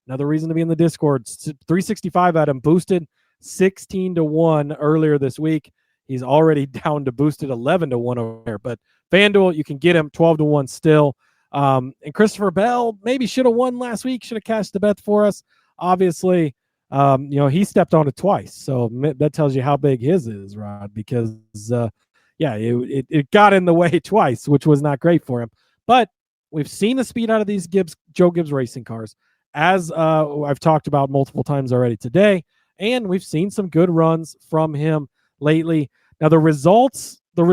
Speaker 6: Another reason to be in the Discord. 365 at him, boosted 16-1 earlier this week. He's already down to boosted 11-1 over there. But FanDuel, you can get him 12-1 still. And Christopher Bell maybe should have won last week, should have cashed the bet for us. Obviously, he stepped on it twice. So that tells you how big his is, Rod, because, it got in the way twice, which was not great for him. But we've seen the speed out of these Joe Gibbs racing cars, as I've talked about multiple times already today. And we've seen some good runs from him lately. Now, the results are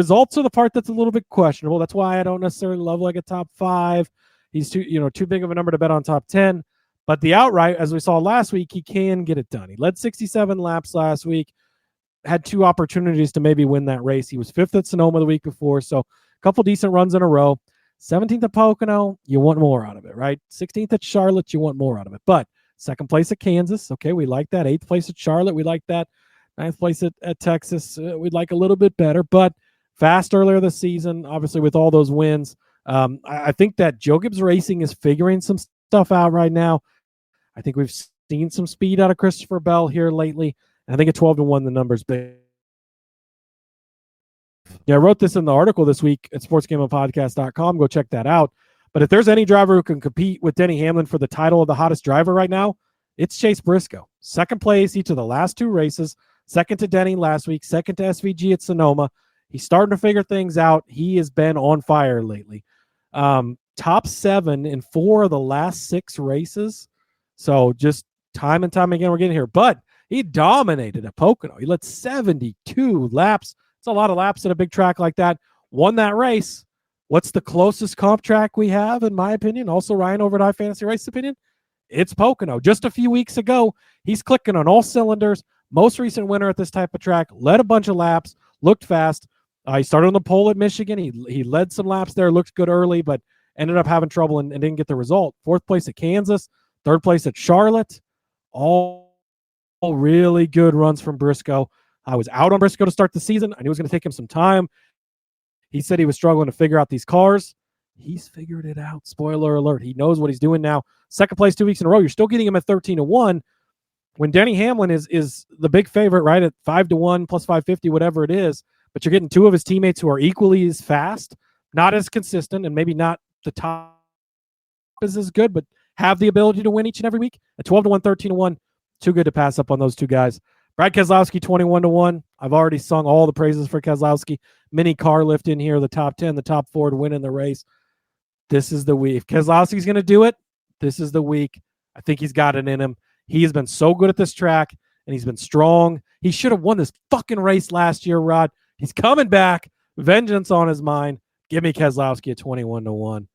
Speaker 6: the part that's a little bit questionable. That's why I don't necessarily love like a top 5. He's too big of a number to bet on top 10. But the outright, as we saw last week, he can get it done. He led 67 laps last week, had 2 opportunities to maybe win that race. He was 5th at Sonoma the week before, so a couple decent runs in a row. 17th at Pocono, you want more out of it, right? 16th at Charlotte, you want more out of it. But 2nd place at Kansas, okay, we like that. 8th place at Charlotte, we like that. 9th place at Texas, we'd like a little bit better. But fast earlier this season, obviously with all those wins. I think that Joe Gibbs Racing is figuring some stuff out right now. I think we've seen some speed out of Christopher Bell here lately. And I think at 12-1, the number's big. Yeah, I wrote this in the article this week at sportsgamblingpodcast.com. Go check that out. But if there's any driver who can compete with Denny Hamlin for the title of the hottest driver right now, it's Chase Briscoe. 2nd place each of the last 2 races. 2nd to Denny last week. 2nd to SVG at Sonoma. He's starting to figure things out. He has been on fire lately. Top 7 in 4 of the last 6 races. So just time and time again, we're getting here. But he dominated at Pocono. He led 72 laps. It's a lot of laps at a big track like that. Won that race. What's the closest comp track we have, in my opinion? Also, Ryan over at iFantasy Race opinion. It's Pocono. Just a few weeks ago, he's clicking on all cylinders. Most recent winner at this type of track. Led a bunch of laps. Looked fast. He started on the pole at Michigan. He led some laps there. Looked good early, but ended up having trouble and didn't get the result. 4th place at Kansas. 3rd place at Charlotte. All really good runs from Briscoe. I was out on Briscoe to start the season. I knew it was going to take him some time. He said he was struggling to figure out these cars. He's figured it out. Spoiler alert. He knows what he's doing now. 2nd place 2 weeks in a row. You're still getting him at 13-1. When Denny Hamlin is the big favorite, right, at 5-1 plus 550, whatever it is, but you're getting 2 of his teammates who are equally as fast, not as consistent, and maybe not the top is as good, but have the ability to win each and every week. At 12-1, 13-1, too good to pass up on those 2 guys. Brad Keselowski, 21-1. I've already sung all the praises for Keselowski. Mini car lift in here, the top 10, the top 4 to win in the race. This is the week. If Keselowski's going to do it, this is the week. I think he's got it in him. He has been so good at this track, and he's been strong. He should have won this fucking race last year, Rod. He's coming back. Vengeance on his mind. Give me Keselowski at 21-1.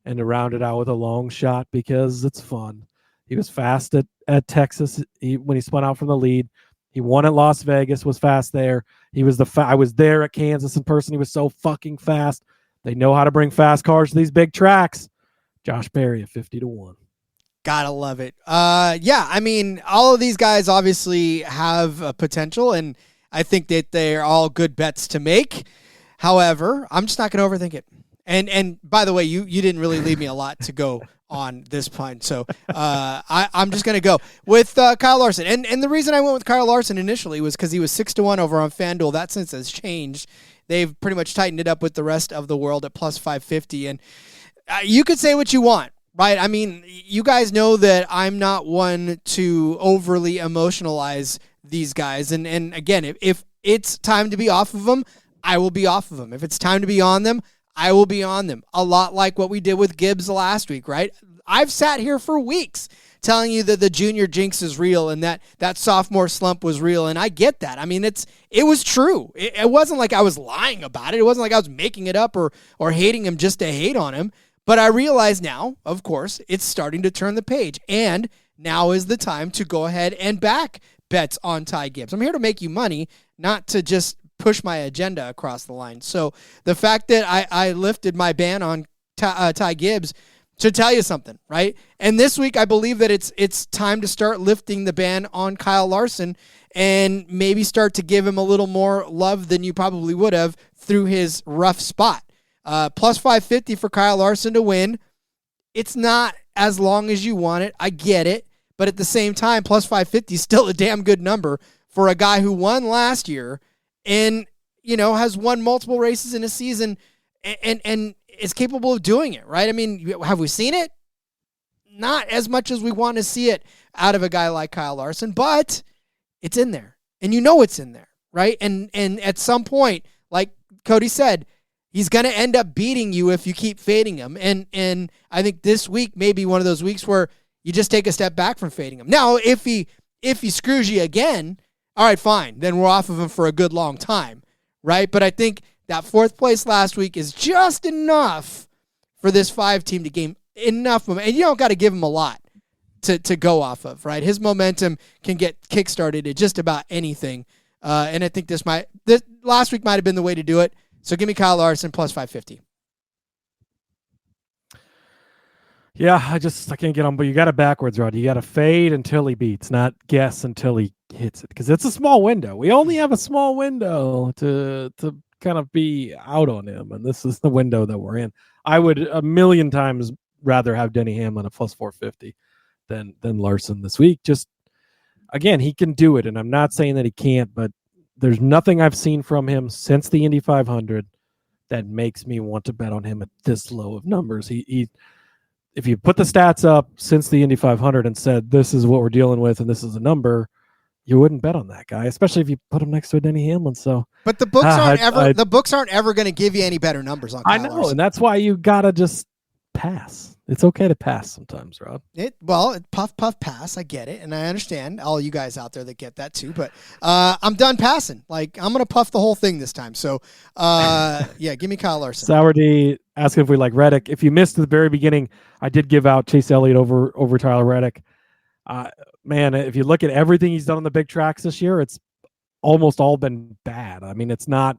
Speaker 6: And to round it out with a long shot because it's fun. He was fast at Texas when he spun out from the lead. He won at Las Vegas, was fast there. He was I was there at Kansas in person. He was so fucking fast. They know how to bring fast cars to these big tracks. Josh Berry at 50-1.
Speaker 1: Gotta love it. I mean, all of these guys obviously have potential, and I think that they're all good bets to make. However, I'm just not going to overthink it. And by the way, you didn't really leave me a lot to go on this point. So I'm just going to go with Kyle Larson. And the reason I went with Kyle Larson initially was because he was 6-1 over on FanDuel. That since has changed. They've pretty much tightened it up with the rest of the world at plus 550. And you could say what you want, right? I mean, you guys know that I'm not one to overly emotionalize these guys. And again, if it's time to be off of them, I will be off of them. If it's time to be on them, I will be on them. A lot like what we did with Gibbs last week, right? I've sat here for weeks telling you that the junior jinx is real and that sophomore slump was real, and I get that. I mean, it was true. It wasn't like I was lying about it. It wasn't like I was making it up or hating him just to hate on him. But I realize now, of course, it's starting to turn the page, and now is the time to go ahead and back bets on Ty Gibbs. I'm here to make you money, not to just push my agenda across the line. So the fact that I lifted my ban on Ty Gibbs should tell you something, right? And this week, I believe that it's time to start lifting the ban on Kyle Larson and maybe start to give him a little more love than you probably would have through his rough spot. Plus 550 for Kyle Larson to win. It's not as long as you want it. I get it. But at the same time, plus 550 is still a damn good number for a guy who won last year and, has won multiple races in a season and is capable of doing it, right? I mean, have we seen it? Not as much as we want to see it out of a guy like Kyle Larson, but it's in there. And it's in there, right? And at some point, like Cody said, he's going to end up beating you if you keep fading him. And I think this week may be one of those weeks where you just take a step back from fading him. Now, if he screws you again, all right, fine. Then we're off of him for a good long time, right? But I think that fourth place last week is just enough for this 5 team to gain enough momentum. And you don't got to give him a lot to go off of, right? His momentum can get kickstarted at just about anything. And I think this last week might have been the way to do it. So give me Kyle Larson plus 550.
Speaker 6: Yeah, I can't get on, but you got it backwards, Rod. You got to fade until he beats, not guess until he hits it, because it's a small window. We only have a small window to kind of be out on him, and this is the window that we're in. I would a million times rather have Denny Hamlin at plus 450 than Larson this week. Just, again, he can do it, and I'm not saying that he can't, but there's nothing I've seen from him since the Indy 500 that makes me want to bet on him at this low of numbers. He if you put the stats up since the Indy 500 and said, this is what we're dealing with and this is a number, you wouldn't bet on that guy, especially if you put him next to a Denny Hamlin. So, but
Speaker 1: the books aren't ever going to give you any better numbers on Kyle
Speaker 6: I know,
Speaker 1: Larson.
Speaker 6: And that's why you got to just pass. It's okay to pass sometimes, Rob.
Speaker 1: Puff, pass. I get it. And I understand all you guys out there that get that too. But I'm done passing. Like, I'm going to puff the whole thing this time. So, give me Kyle Larson.
Speaker 6: Sour D asking if we like Reddick. If you missed the very beginning, I did give out Chase Elliott over Tyler Reddick. Man, if you look at everything he's done on the big tracks this year, it's almost all been bad. I mean, it's not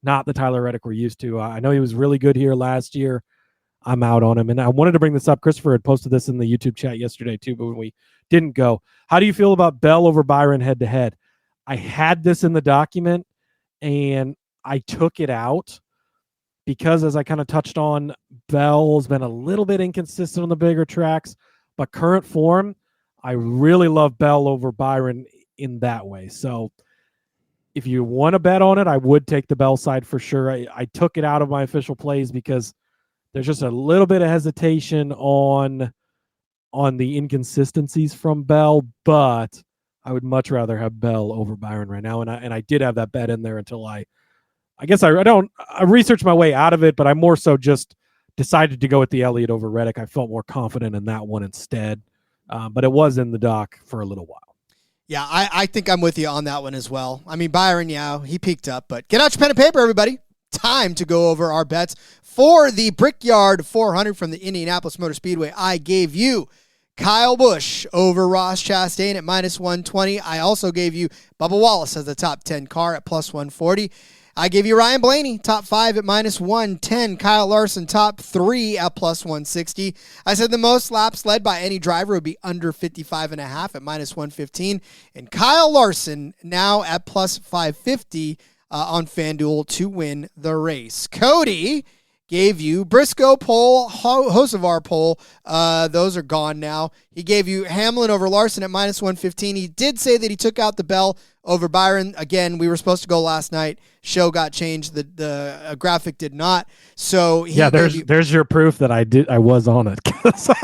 Speaker 6: the Tyler Reddick we're used to. I know he was really good here last year. I'm out on him. And I wanted to bring this up. Christopher had posted this in the YouTube chat yesterday too, but when we didn't go, how do you feel about Bell over Byron head to head? I had this in the document and I took it out because, as I kind of touched on, Bell's been a little bit inconsistent on the bigger tracks, but current form, I really love Bell over Byron in that way. So if you want to bet on it, I would take the Bell side for sure. I took it out of my official plays because there's just a little bit of hesitation on the inconsistencies from Bell, but I would much rather have Bell over Byron right now. And I did have that bet in there until I researched my way out of it, but I more so just decided to go with the Elliott over Reddick. I felt more confident in that one instead. But it was in the dock for a little while.
Speaker 1: Yeah, I think I'm with you on that one as well. I mean, Byron, he peaked up, but get out your pen and paper, everybody. Time to go over our bets for the Brickyard 400 from the Indianapolis Motor Speedway. I gave you Kyle Busch over Ross Chastain at minus 120. I also gave you Bubba Wallace as the top 10 car at plus 140. I gave you Ryan Blaney, top 5 at minus 110. Kyle Larson, top 3 at plus 160. I said the most laps led by any driver would be under 55.5 at minus 115. And Kyle Larson now at plus 550 on FanDuel to win the race. Cody gave you Briscoe pole, Hocevar pole. Those are gone now. He gave you Hamlin over Larson at minus 115. He did say that he took out the Bell over Byron. Again, we were supposed to go last night. Show got changed. The graphic did not. So
Speaker 6: there's your proof that I was on it.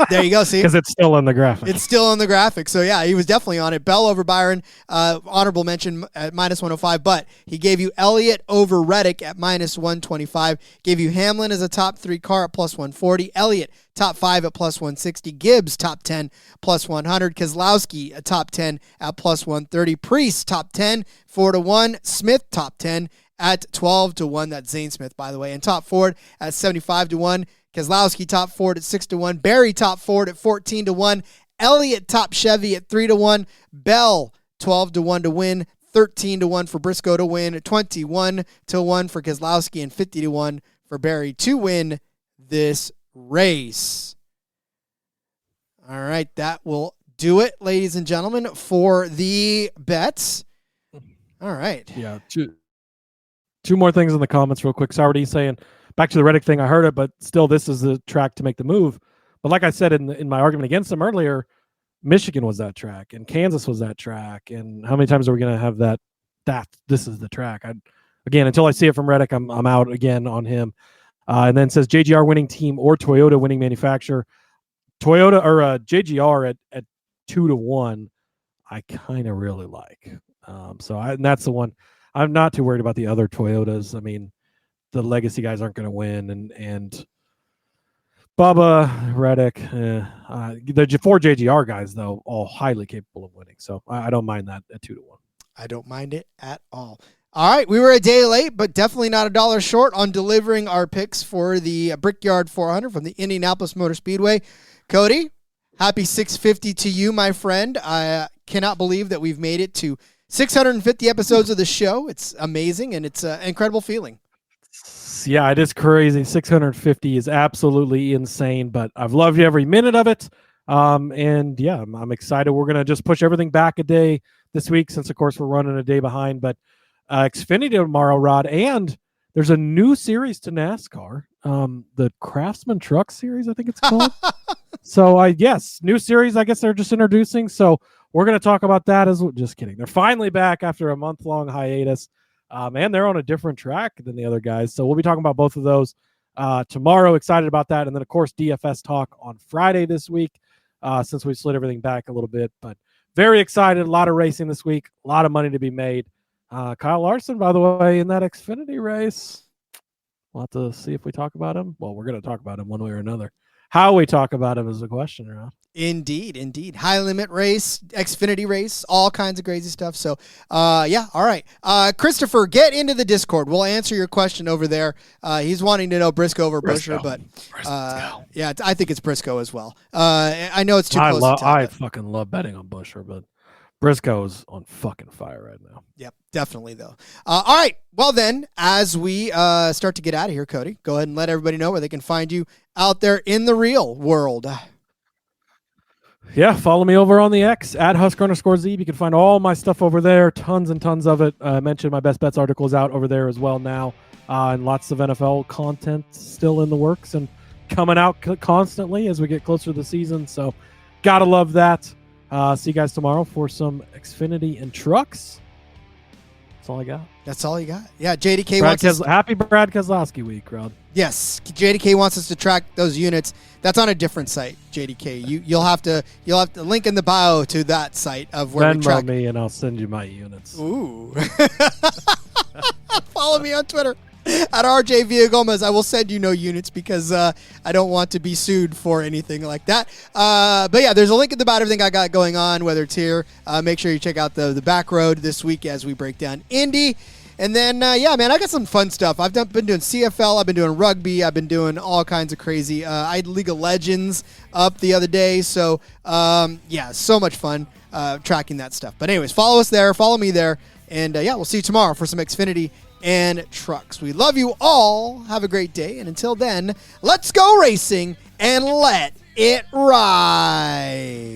Speaker 1: There you go. See,
Speaker 6: because it's still in the graphic.
Speaker 1: It's still in the graphic. So yeah, he was definitely on it. Bell over Byron, honorable mention at minus 105. But he gave you Elliott over Reddick at minus 125. Gave you Hamlin as a top 3 car at plus 140. Elliott top 5 at plus 160. Gibbs top 10 plus 100. Keselowski a top 10 at plus 130. Priest top 10 4-1. Smith top 10 at 12-1. That's Zane Smith, by the way. And top Ford at 75-1. Keselowski top Ford at 6-1. Barry top Ford at 14-1. Elliott top Chevy at 3-1. Bell 12-1 to win. 13-1 for Briscoe to win. 21-1 for Keselowski and 50-1 for Barry to win this race. All right, that will do it, ladies and gentlemen, for the bets. All right.
Speaker 6: Yeah. Two more things in the comments real quick. Sorry, saying back to the Reddick thing. I heard it, but still, this is the track to make the move. But like I said in my argument against him earlier, Michigan was that track, and Kansas was that track, and how many times are we going to have that this is the track? Again, until I see it from Reddick, I'm out again on him. And then says JGR winning team or Toyota winning manufacturer. Toyota or JGR at 2-1, I kind of really like. And that's the one. I'm not too worried about the other Toyotas. I mean, the legacy guys aren't going to win, and Bubba, Reddick, the 4 JGR guys though, all highly capable of winning. So I don't mind that at 2-1.
Speaker 1: I don't mind it at all. All right, we were a day late, but definitely not $1 short on delivering our picks for the Brickyard 400 from the Indianapolis Motor Speedway. Cody, happy 650 to you, my friend. I cannot believe that we've made it to 650 episodes of the show. It's amazing, and it's an incredible feeling.
Speaker 6: Yeah, it is crazy. 650 is absolutely insane, but I've loved every minute of it. And yeah, I'm excited. We're going to just push everything back a day this week since, of course, we're running a day behind. But Xfinity tomorrow, Rod, and there's a new series to NASCAR, the Craftsman Truck Series, I think it's called. So, yes, new series, I guess they're just introducing. So we're going to talk about that as well. Just kidding. They're finally back after a month-long hiatus. And they're on a different track than the other guys. So we'll be talking about both of those tomorrow. Excited about that. And then, of course, DFS talk on Friday this week since we slid everything back a little bit. But very excited. A lot of racing this week. A lot of money to be made. Kyle Larson, by the way, in that Xfinity race. We'll have to see if we talk about him. Well, we're going to talk about him one way or another. How we talk about him is the question, Rob.
Speaker 1: Indeed. High limit race, Xfinity race, all kinds of crazy stuff. So, yeah, all right. Christopher, get into the Discord. We'll answer your question over there. He's wanting to know Briscoe over Busher, but yeah, I think it's Briscoe as well. I know it's too close to tell.
Speaker 6: I fucking love betting on Busher, but Briscoe's on fucking fire right now.
Speaker 1: Yep, definitely, though. All right. Well, then, as we start to get out of here, Cody, go ahead and let everybody know where they can find you out there in the real world.
Speaker 6: Yeah, follow me over on the X at Husker_Z. You can find all my stuff over there, tons and tons of it. I mentioned my best bets article is out over there as well now, and lots of NFL content still in the works and coming out constantly as we get closer to the season. So, gotta love that. See you guys tomorrow for some Xfinity and trucks. That's all I got.
Speaker 1: That's all you got. Yeah, JDK wants us.
Speaker 6: Happy Brad Keselowski week, Rod.
Speaker 1: Yes, JDK wants us to track those units. That's on a different site, JDK. You'll have to link in the bio to that site of where we track.
Speaker 6: Venmo me and I'll send you my units.
Speaker 1: Ooh. Follow me on Twitter at RJ Villagomez. I will send you no units because I don't want to be sued for anything like that. But yeah, there's a link in the bio, everything I got going on, whether it's here. Make sure you check out the back road this week as we break down Indy. And then, yeah, man, I got some fun stuff. I've been doing CFL. I've been doing rugby. I've been doing all kinds of crazy. I had League of Legends up the other day. So, yeah, so much fun tracking that stuff. But anyways, follow us there. Follow me there. And, yeah, we'll see you tomorrow for some Xfinity and trucks. We love you all. Have a great day. And until then, let's go racing and let it ride.